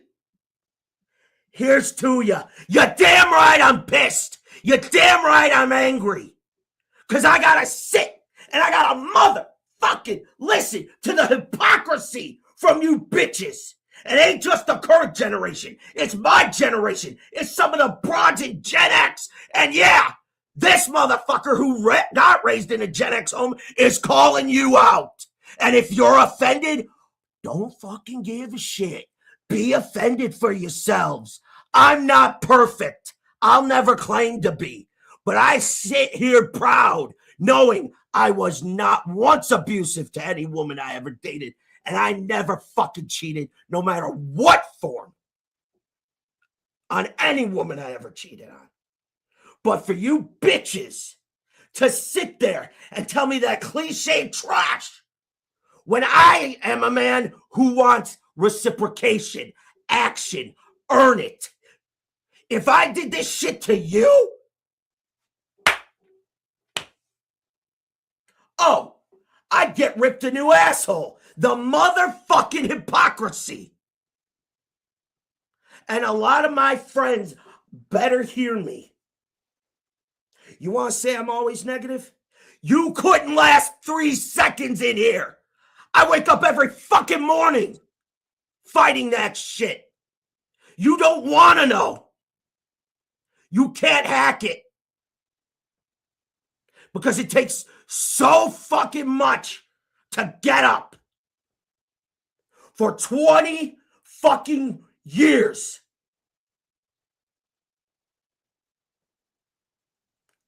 here's to you. You're damn right I'm pissed. You're damn right I'm angry. Because I got to sit and I got to motherfucking listen to the hypocrisy from you bitches. It ain't just the current generation. It's my generation. It's some of the broads in Gen X. And yeah, this motherfucker who got raised in a Gen X home is calling you out. And if you're offended, don't fucking give a shit. Be offended for yourselves. I'm not perfect. I'll never claim to be. But I sit here proud knowing I was not once abusive to any woman I ever dated. And I never fucking cheated, no matter what form, on any woman I ever cheated on. But for you bitches to sit there and tell me that cliche trash when I am a man who wants reciprocation, action, earn it. If I did this shit to you, oh, I'd get ripped a new asshole. The motherfucking hypocrisy. And a lot of my friends better hear me. You want to say I'm always negative? You couldn't last 3 seconds in here. I wake up every fucking morning fighting that shit. You don't want to know. You can't hack it. Because it takes so fucking much to get up. For 20 fucking years,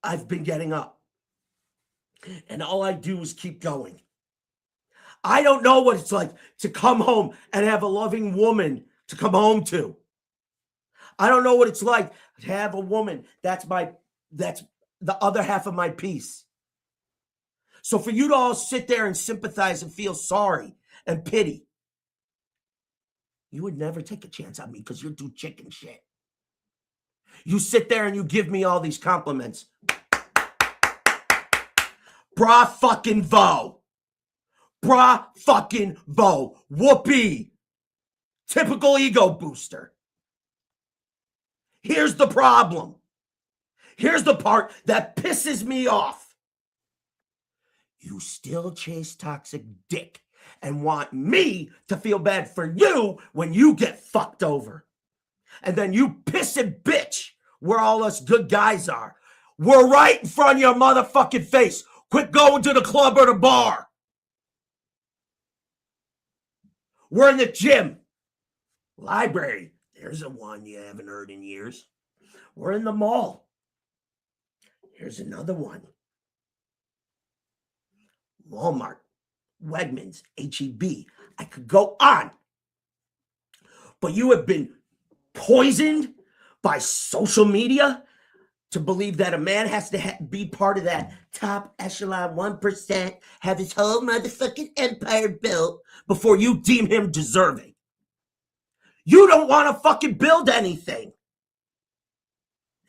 I've been getting up. And all I do is keep going. I don't know what it's like to come home and have a loving woman to come home to. I don't know what it's like to have a woman that's the other half of my piece. So for you to all sit there and sympathize and feel sorry and pity, you would never take a chance on me because you're too chicken shit. You sit there and you give me all these compliments. Bra fucking vo. Bra fucking vo. Whoopee. Typical ego booster. Here's the problem. Here's the part that pisses me off. You still chase toxic dick and want me to feel bad for you when you get fucked over. And then you pissing bitch where all us good guys are. We're right in front of your motherfucking face. Quit going to the club or the bar. We're in the gym. Library. There's a one you haven't heard in years. We're in the mall. Here's another one. Walmart, Wegmans, H-E-B. I could go on. But you have been poisoned by social media to believe that a man has to be part of that top echelon 1%, have his whole motherfucking empire built before you deem him deserving. You don't want to fucking build anything.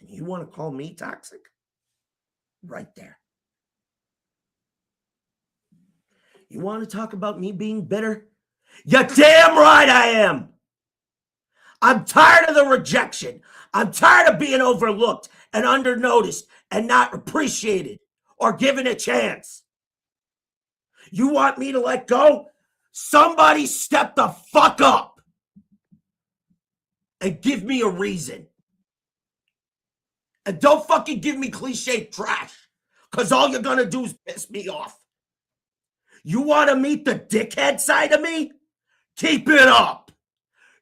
And you want to call me toxic? Right there. You want to talk about me being bitter? You're damn right I am. I'm tired of the rejection. I'm tired of being overlooked and undernoticed and not appreciated or given a chance. You want me to let go? Somebody step the fuck up and give me a reason. And don't fucking give me cliche trash, because all you're going to do is piss me off. You want to meet the dickhead side of me? Keep it up.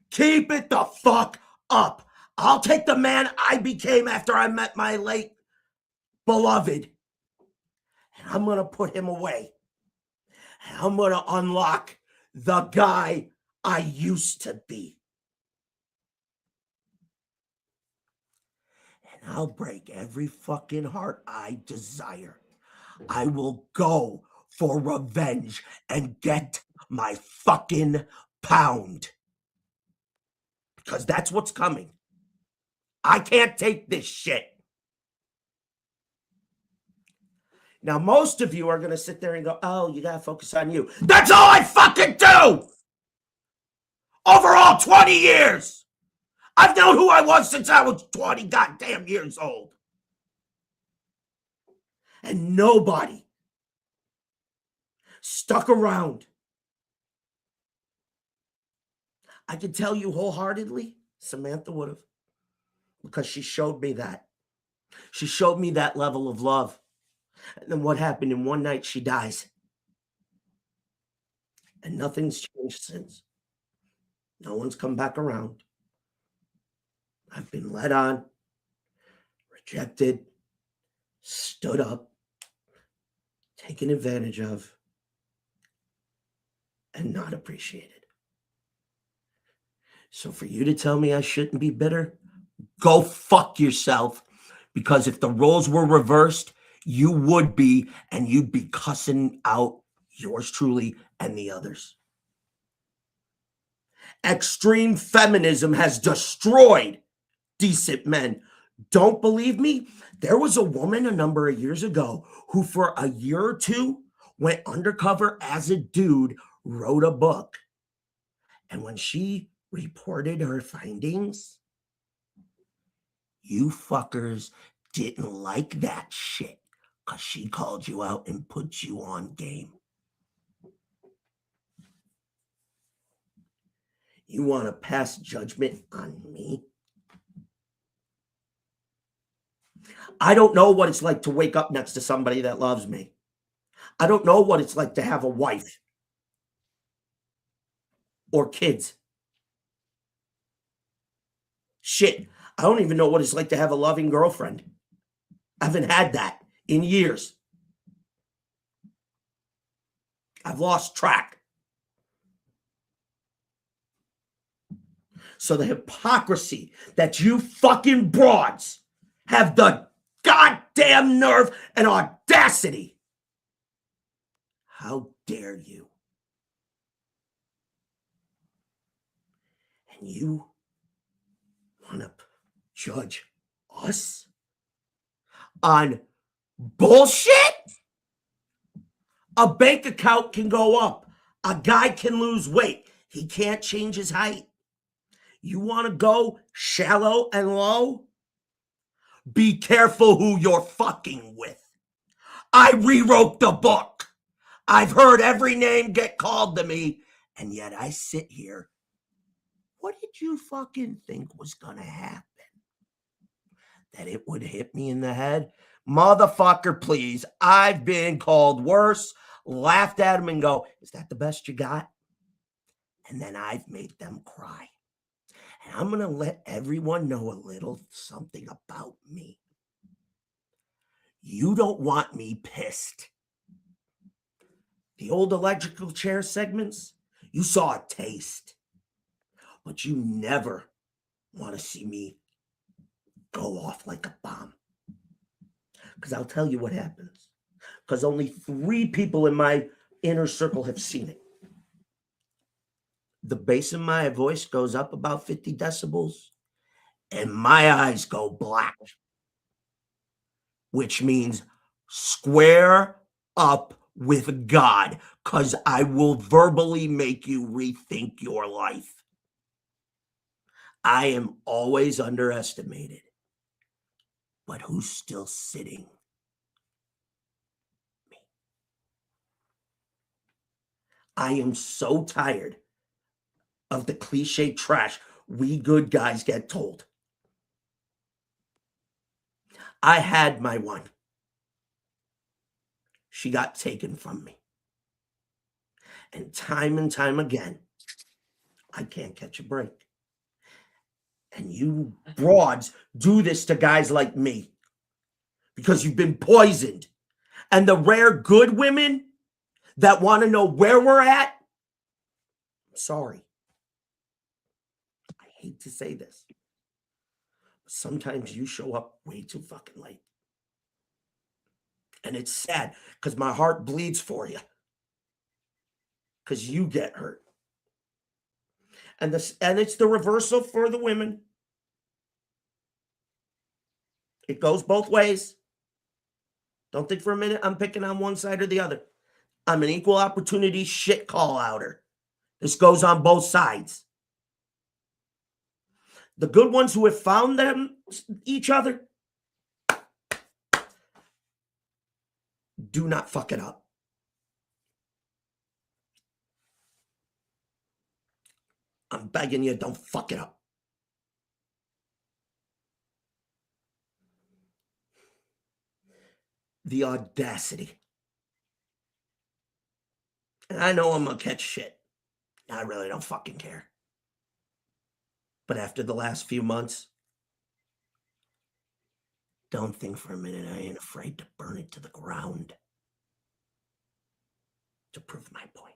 Keep it the fuck up. I'll take the man I became after I met my late beloved, and I'm going to put him away. And I'm going to unlock the guy I used to be. And I'll break every fucking heart I desire. I will go for revenge and get my fucking pound. Because that's what's coming. I can't take this shit. Now, most of you are going to sit there and go, oh, you got to focus on you. That's all I fucking do! Overall, 20 years! I've known who I was since I was 20 goddamn years old. And nobody stuck around. I can tell you wholeheartedly, Samantha would have, because she showed me that. She showed me that level of love. And then what happened in one night, she dies. And nothing's changed since. No one's come back around. I've been led on, rejected, stood up, taken advantage of, and not appreciated. So for you to tell me I shouldn't be bitter, go fuck yourself. Because if the roles were reversed, you would be, and you'd be cussing out yours truly and the others. Extreme feminism has destroyed decent men. Don't believe me? There was a woman a number of years ago who for a year or two went undercover as a dude, wrote a book. And when she reported her findings, you fuckers didn't like that shit because she called you out and put you on game. You want to pass judgment on me? I don't know what it's like to wake up next to somebody that loves me. I don't know what it's like to have a wife or kids. Shit, I don't even know what it's like to have a loving girlfriend. I haven't had that in years. I've lost track. So the hypocrisy that you fucking broads have the goddamn nerve and audacity. How dare you? And you want to judge us on bullshit? A bank account can go up. A guy can lose weight. He can't change his height. You want to go shallow and low? Be careful who you're fucking with. I rewrote the book. I've heard every name get called to me, and yet I sit here. What did you fucking think was going to happen? That it would hit me in the head? Motherfucker, please. I've been called worse, laughed at them and go, is that the best you got? And then I've made them cry. And I'm going to let everyone know a little something about me. You don't want me pissed. The old electrical chair segments, you saw a taste. But you never want to see me go off like a bomb. Because I'll tell you what happens. Because only 3 people in my inner circle have seen it. The bass of my voice goes up about 50 decibels, and my eyes go black, which means square up with God, because I will verbally make you rethink your life. I am always underestimated, but who's still sitting? Me. I am so tired of the cliche trash we good guys get told. I had my one. She got taken from me. And time again, I can't catch a break. And you broads do this to guys like me because you've been poisoned. And the rare good women that want to know where we're at, I'm sorry. I hate to say this. But sometimes you show up way too fucking late. And it's sad because my heart bleeds for you. Because you get hurt. And it's the reversal for the women. It goes both ways. Don't think for a minute I'm picking on one side or the other. I'm an equal opportunity shit call outer. This goes on both sides. The good ones who have found each other, do not fuck it up. I'm begging you, don't fuck it up. The audacity. And I know I'm going to catch shit. I really don't fucking care. But after the last few months, don't think for a minute I ain't afraid to burn it to the ground to prove my point.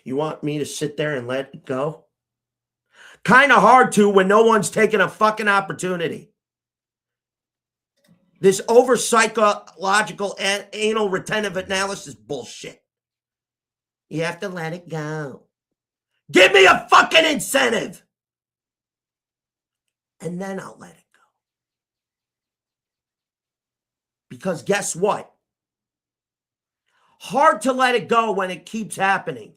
You want me to sit there and let it go? Kind of hard to when no one's taking a fucking opportunity. This over psychological and anal retentive analysis bullshit. You have to let it go. Give me a fucking incentive. And then I'll let it go. Because guess what? Hard to let it go when it keeps happening.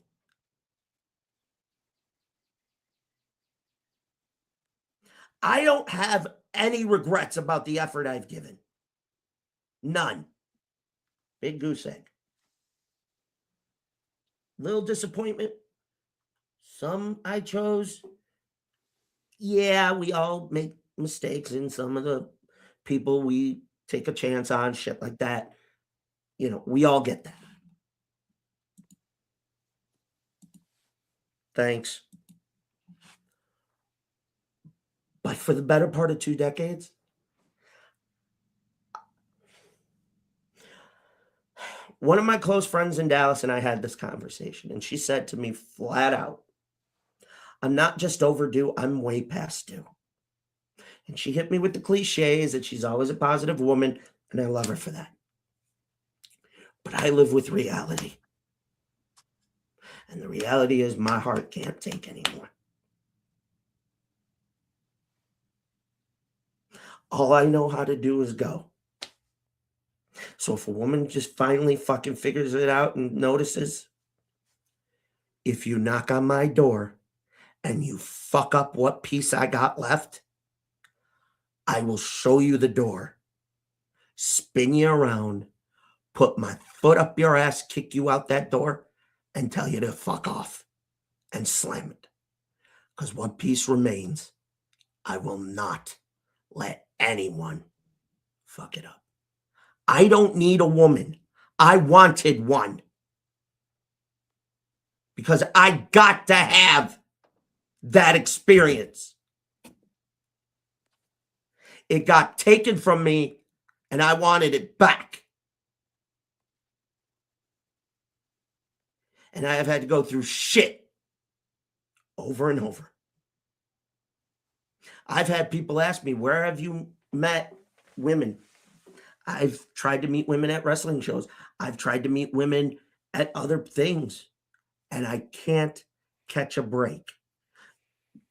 I don't have any regrets about the effort I've given. None. Big goose egg. Little disappointment Some I chose. Yeah, we all make mistakes, and some of the people we take a chance on, shit like that. We all get that. Thanks. But for the better part of 2 decades, one of my close friends in Dallas and I had this conversation, and she said to me flat out, I'm not just overdue, I'm way past due. And she hit me with the cliches that she's always a positive woman, and I love her for that. But I live with reality. And the reality is my heart can't take anymore. All I know how to do is go. So if a woman just finally fucking figures it out and notices, if you knock on my door and you fuck up what piece I got left, I will show you the door, spin you around, put my foot up your ass, kick you out that door, and tell you to fuck off and slam it. Because what piece remains, I will not let anyone fuck it up. I don't need a woman. I wanted one. Because I got to have that experience. It got taken from me, and I wanted it back. And I have had to go through shit over and over. I've had people ask me, where have you met women? I've tried to meet women at wrestling shows. I've tried to meet women at other things, and I can't catch a break.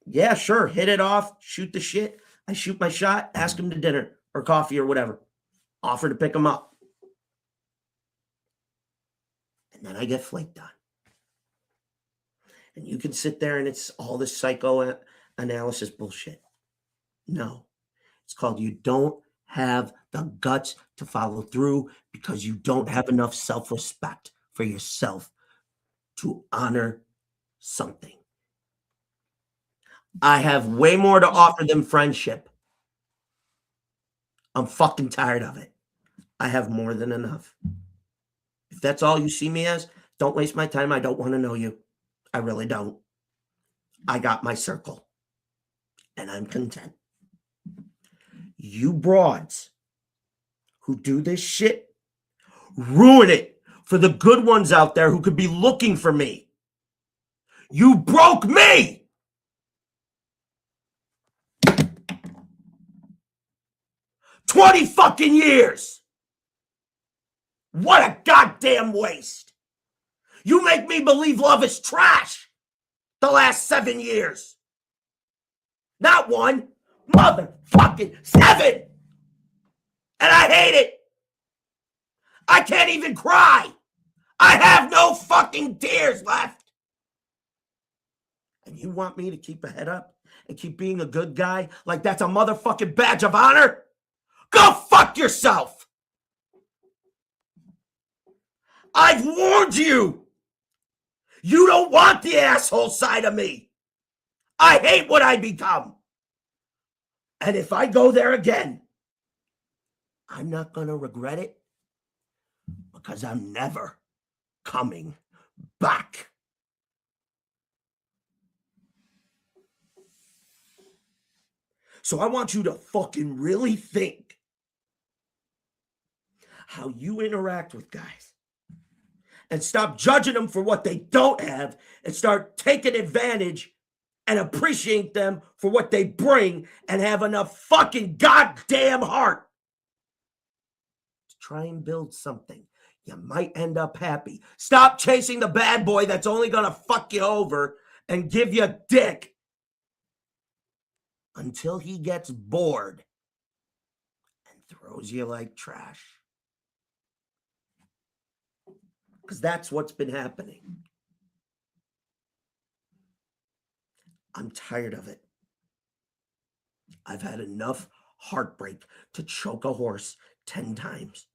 Yeah, sure, hit it off, shoot the shit. I shoot my shot, ask them to dinner or coffee or whatever. Offer to pick them up. And then I get flaked on. And you can sit there and it's all this psychoanalysis bullshit. No. It's called you don't have the guts to follow through because you don't have enough self-respect for yourself to honor something. I have way more to offer than friendship. I'm fucking tired of it. I have more than enough. If that's all you see me as, don't waste my time. I don't want to know you. I really don't. I got my circle. And I'm content. You broads who do this shit, ruin it for the good ones out there who could be looking for me. You broke me! $20 fucking years! What a goddamn waste! You make me believe love is trash the last 7 years. Not 1, motherfucking 7! And I hate it. I can't even cry. I have no fucking tears left. And you want me to keep a head up and keep being a good guy like that's a motherfucking badge of honor? Go fuck yourself. I've warned you. You don't want the asshole side of me. I hate what I become. And if I go there again, I'm not going to regret it because I'm never coming back. So I want you to fucking really think how you interact with guys and stop judging them for what they don't have and start taking advantage and appreciate them for what they bring and have enough fucking goddamn heart to try and build something. You might end up happy. Stop chasing the bad boy that's only going to fuck you over and give you dick until he gets bored and throws you like trash. Because that's what's been happening. I'm tired of it. I've had enough heartbreak to choke a horse 10 times.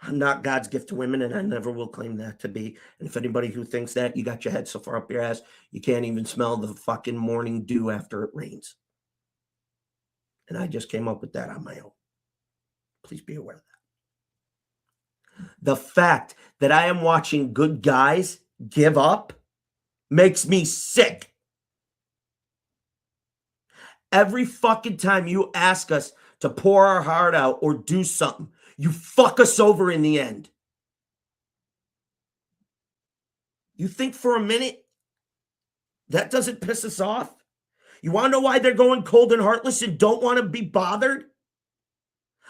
I'm not God's gift to women, and I never will claim that to be. And if anybody who thinks that, you got your head so far up your ass, you can't even smell the fucking morning dew after it rains. And I just came up with that on my own. Please be aware of that. The fact that I am watching good guys give up makes me sick. Every fucking time you ask us to pour our heart out or do something, you fuck us over in the end. You think for a minute that doesn't piss us off? You want to know why they're going cold and heartless and don't want to be bothered?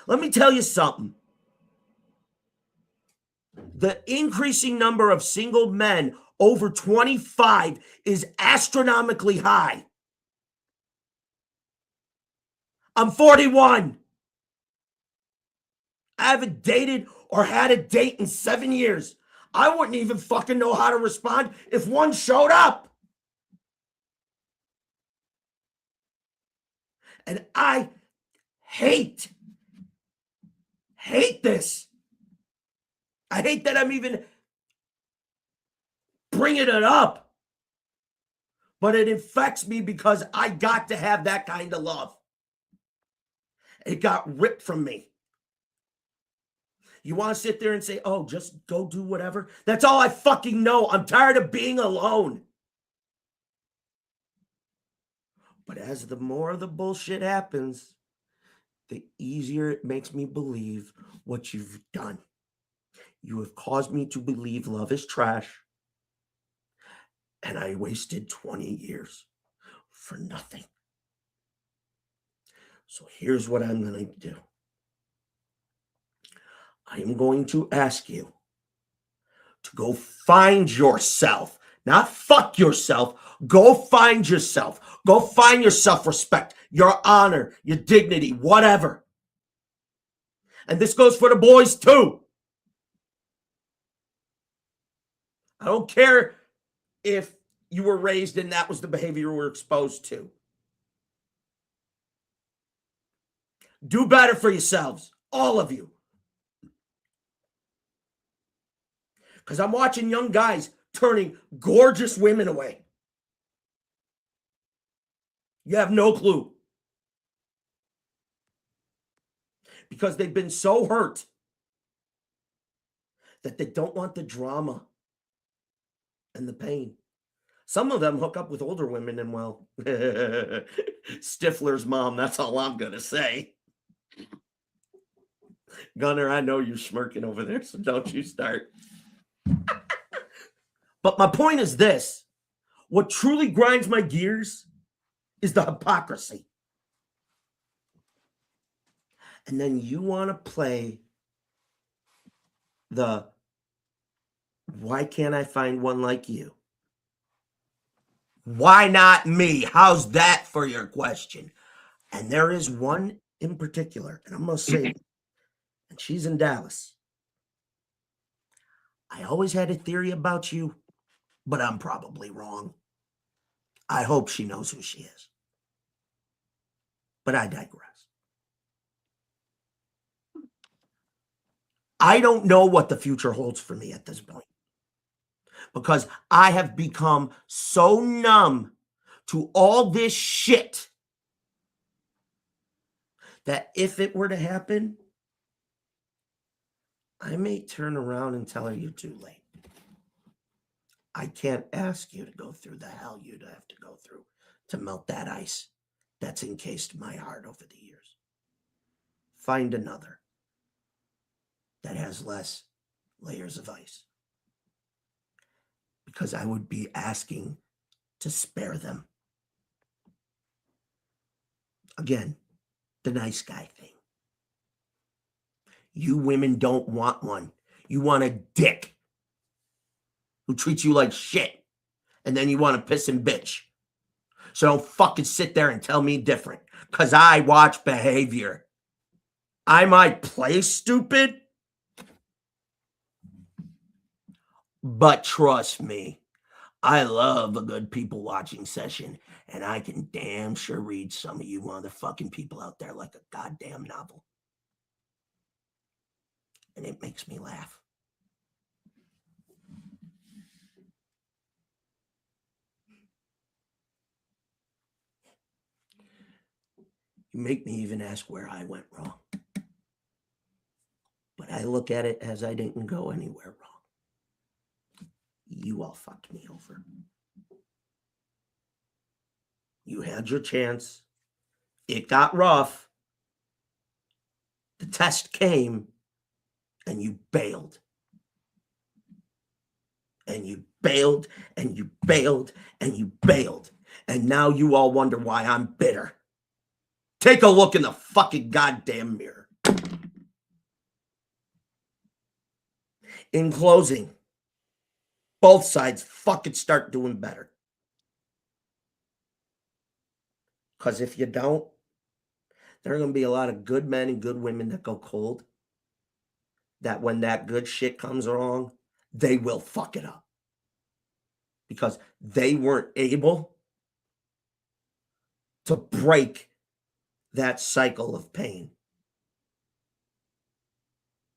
Let me tell you something. The increasing number of single men over 25 is astronomically high. I'm 41. I haven't dated or had a date in 7 years. I wouldn't even fucking know how to respond if one showed up. And I hate this. I hate that I'm even bringing it up. But it infects me because I got to have that kind of love. It got ripped from me. You want to sit there and say, oh, just go do whatever? That's all I fucking know. I'm tired of being alone. But as the more of the bullshit happens, the easier it makes me believe what you've done. You have caused me to believe love is trash. And I wasted 20 years for nothing. So here's what I'm going to do. I am going to ask you to go find yourself, not fuck yourself. Go find yourself. Go find your self-respect, your honor, your dignity, whatever. And this goes for the boys too. I don't care if you were raised and that was the behavior you were exposed to. Do better for yourselves, all of you. Because I'm watching young guys turning gorgeous women away. You have no clue. Because they've been so hurt that they don't want the drama and the pain. Some of them hook up with older women and, well, Stifler's mom, that's all I'm going to say. Gunner, I know you're smirking over there, so don't you start. But my point is this. What truly grinds my gears is the hypocrisy. And then you want to play the, why can't I find one like you? Why not me? How's that for your question? And there is one in particular, and I'm going to say it, and she's in Dallas. I always had a theory about you, but I'm probably wrong. I hope she knows who she is. But I digress. I don't know what the future holds for me at this point, because I have become so numb to all this shit that if it were to happen, I may turn around and tell her you're too late. I can't ask you to go through the hell you'd have to go through to melt that ice that's encased my heart over the years. Find another that has less layers of ice. Because I would be asking to spare them. Again, the nice guy thing. You women don't want one. You want a dick who treats you like shit. And then you want to piss and bitch. So don't fucking sit there and tell me different. Because I watch behavior. I might play stupid. But trust me, I love a good people watching session. And I can damn sure read some of you motherfucking people out there like a goddamn novel. And it makes me laugh. You make me even ask where I went wrong. But I look at it as I didn't go anywhere wrong. You all fucked me over. You had your chance. It got rough. The test came, and you bailed. And you bailed, and you bailed, and you bailed. And now you all wonder why I'm bitter. Take a look in the fucking goddamn mirror. In closing, both sides fucking start doing better. Because if you don't, there are going to be a lot of good men and good women that go cold. That when that good shit comes along, they will fuck it up. Because they weren't able to break that cycle of pain.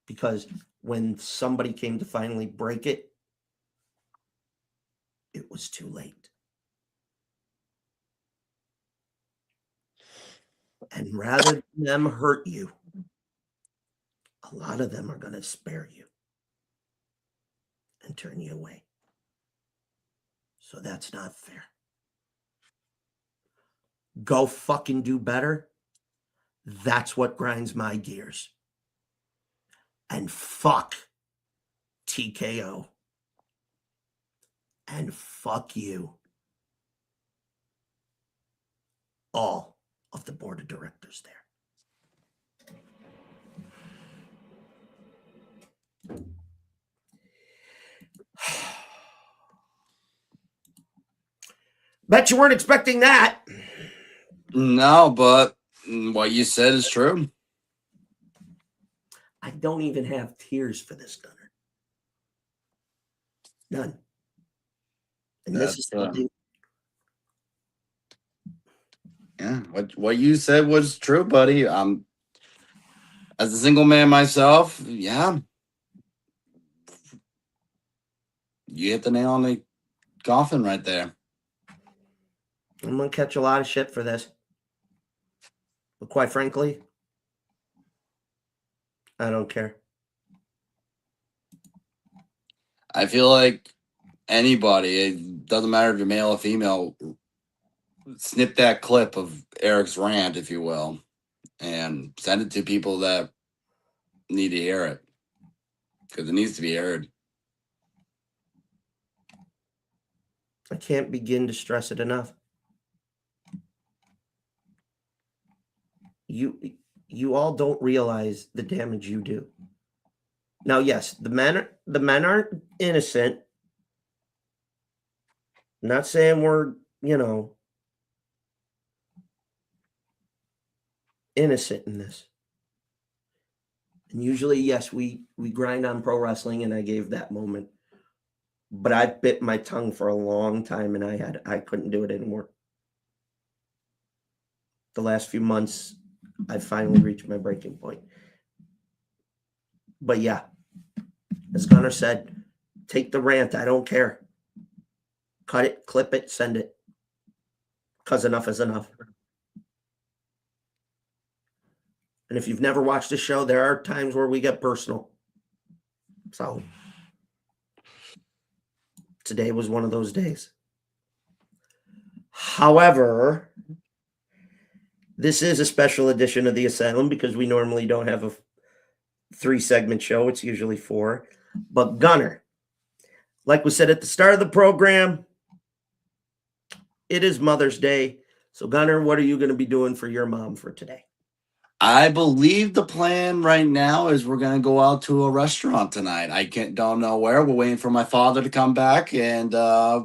Because when somebody came to finally break it, it was too late. And rather than them hurt you, a lot of them are going to spare you and turn you away. So that's not fair. Go fucking do better. That's what grinds my gears. And fuck TKO. And fuck you. All of the board of directors there. Bet you weren't expecting that. No, but what you said is true. I don't even have tears for this, Gunner. None. And this is something. Yeah, what you said was true, buddy. As a single man myself, yeah, you hit the nail on the coffin right there. I'm going to catch a lot of shit for this. But quite frankly, I don't care. I feel like anybody, it doesn't matter if you're male or female, snip that clip of Eric's rant, if you will, and send it to people that need to hear it. Because it needs to be heard. I can't begin to stress it enough. You all don't realize the damage you do. Now, yes, the men aren't innocent. I'm not saying we're, innocent in this. And usually, yes, we grind on pro wrestling, and I gave that moment. But I bit my tongue for a long time, and I couldn't do it anymore. The last few months, I finally reached my breaking point. But yeah, as Gunnar said, take the rant. I don't care. Cut it, clip it, send it. Because enough is enough. And if you've never watched the show, there are times where we get personal. So today was one of those days. However, this is a special edition of the Asylum because we normally don't have a 3-segment show. It's usually 4. But Gunner, like we said at the start of the program, it is Mother's Day. So Gunner, what are you going to be doing for your mom for today? I believe the plan right now is we're going to go out to a restaurant tonight. I don't know where. We're waiting for my father to come back, and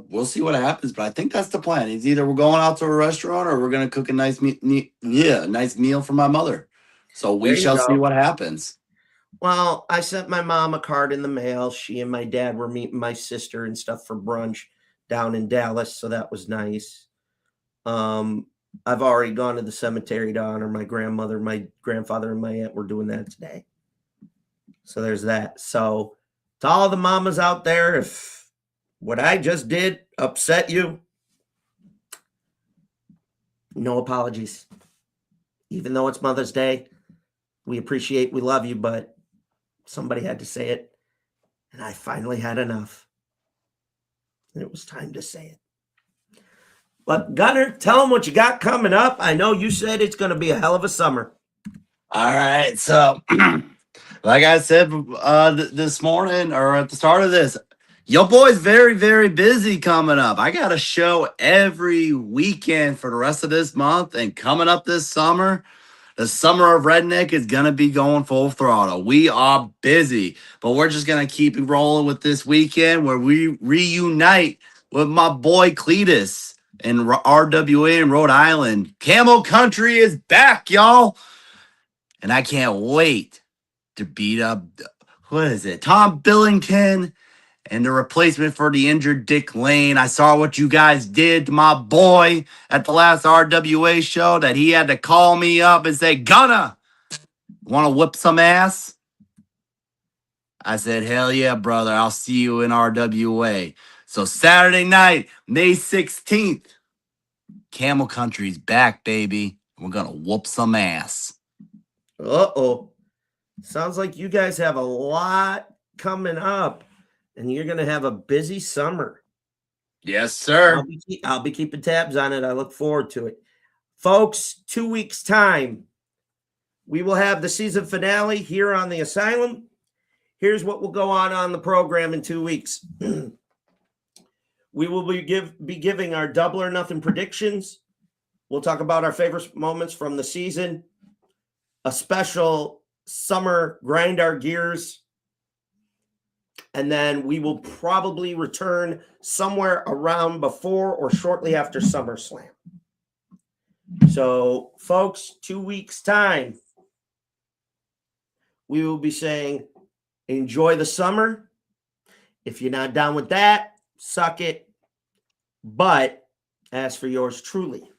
we'll see what happens. But I think that's the plan. It's either we're going out to a restaurant or we're going to cook a nice meal for my mother. So we shall see what happens. Well, I sent my mom a card in the mail. She and my dad were meeting my sister and stuff for brunch down in Dallas, so that was nice. I've already gone to the cemetery to honor my grandmother. My grandfather and my aunt were doing that today. So there's that. So to all the mamas out there, if what I just did upset you, no apologies. Even though it's Mother's Day, we appreciate, we love you, but somebody had to say it. And I finally had enough. And it was time to say it. But Gunner, tell them what you got coming up. I know you said it's going to be a hell of a summer. All right. So, like I said this morning or at the start of this, your boy's very, very busy coming up. I got a show every weekend for the rest of this month. And coming up this summer, the summer of Redneck is going to be going full throttle. We are busy, but we're just going to keep rolling with this weekend where we reunite with my boy Cletus in RWA in Rhode Island. Camel Country is back, y'all. And I can't wait to beat up, what is it, Tom Billington and the replacement for the injured Dick Lane. I saw what you guys did to my boy at the last RWA show that he had to call me up and say, Gunna, want to whip some ass? I said, hell yeah, brother. I'll see you in RWA. So Saturday night, May 16th, Camel Country's back, baby. We're going to whoop some ass. Uh-oh. Sounds like you guys have a lot coming up, and you're going to have a busy summer. Yes, sir. I'll be keeping tabs on it. I look forward to it. Folks, 2 weeks' time, we will have the season finale here on the Asylum. Here's what will go on the program in 2 weeks. We will be giving our double or nothing predictions. We'll talk about our favorite moments from the season. A special summer grind our gears. And then we will probably return somewhere around before or shortly after SummerSlam. So, folks, 2 weeks' time, we will be saying, enjoy the summer. If you're not down with that, suck it. But as for yours truly,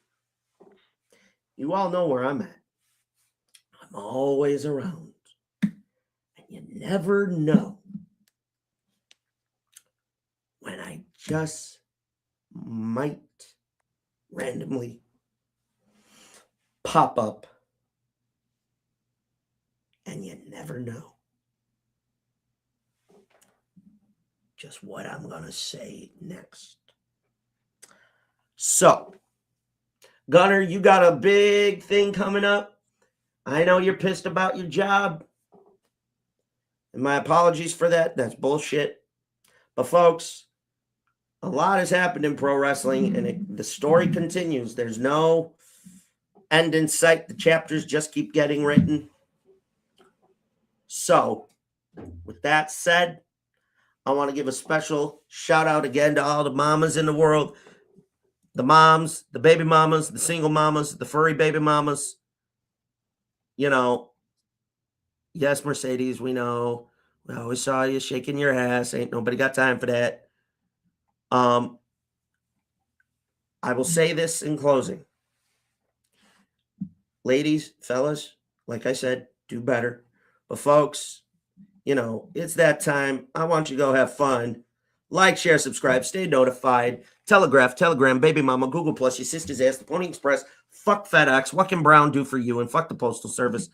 you all know where I'm at. I'm always around. And you never know when I just might randomly pop up. And you never know just what I'm going to say next. So, Gunner, you got a big thing coming up. I know you're pissed about your job. And my apologies for that. That's bullshit. But, folks, a lot has happened in pro wrestling, and the story continues. There's no end in sight. The chapters just keep getting written. So, with that said, I want to give a special shout out again to all the mamas in the world. The moms, the baby mamas, the single mamas, the furry baby mamas. You know, yes, Mercedes, we know. We always saw you shaking your ass. Ain't nobody got time for that. I will say this in closing. Ladies, fellas, like I said, do better. But folks, you know, it's that time. I want you to go have fun. Like, share, subscribe, stay notified. Telegram, Baby Mama, Google Plus, your sister's ass, the Pony Express. Fuck FedEx. What can Brown do for you? And fuck the Postal Service.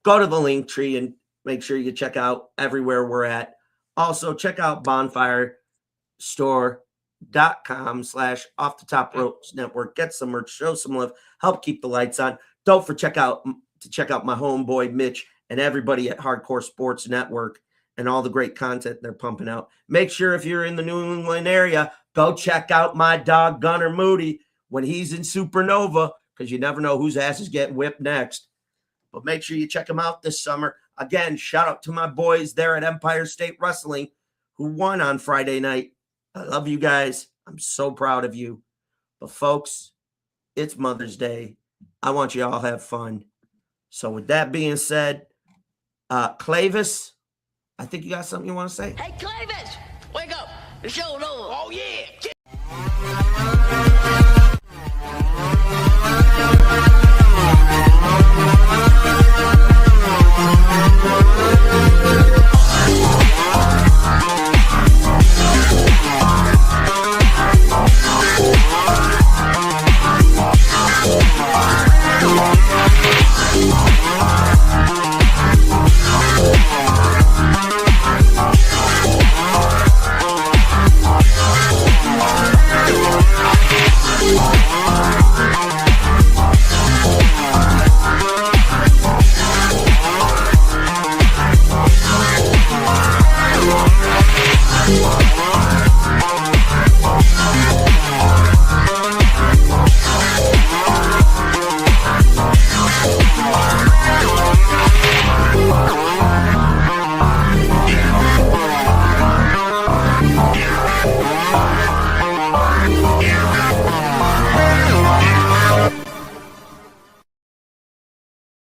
Go to the link tree and make sure you check out everywhere we're at. Also, check out bonfirestore.com/off the top ropes network. Get some merch, show some love, help keep the lights on. Don't forget to check out my homeboy Mitch and everybody at Hardcore Sports Network and all the great content they're pumping out. Make sure if you're in the New England area, go check out my dog Gunner Moody when he's in Supernova, because you never know whose ass is getting whipped next. But make sure you check him out this summer. Again, shout out to my boys there at Empire State Wrestling who won on Friday night. I love you guys. I'm so proud of you. But folks, it's Mother's Day. I want you all to have fun. So with that being said, Clavis, I think you got something you want to say? Hey, Clavis, wake up. The show's over. Oh, yeah.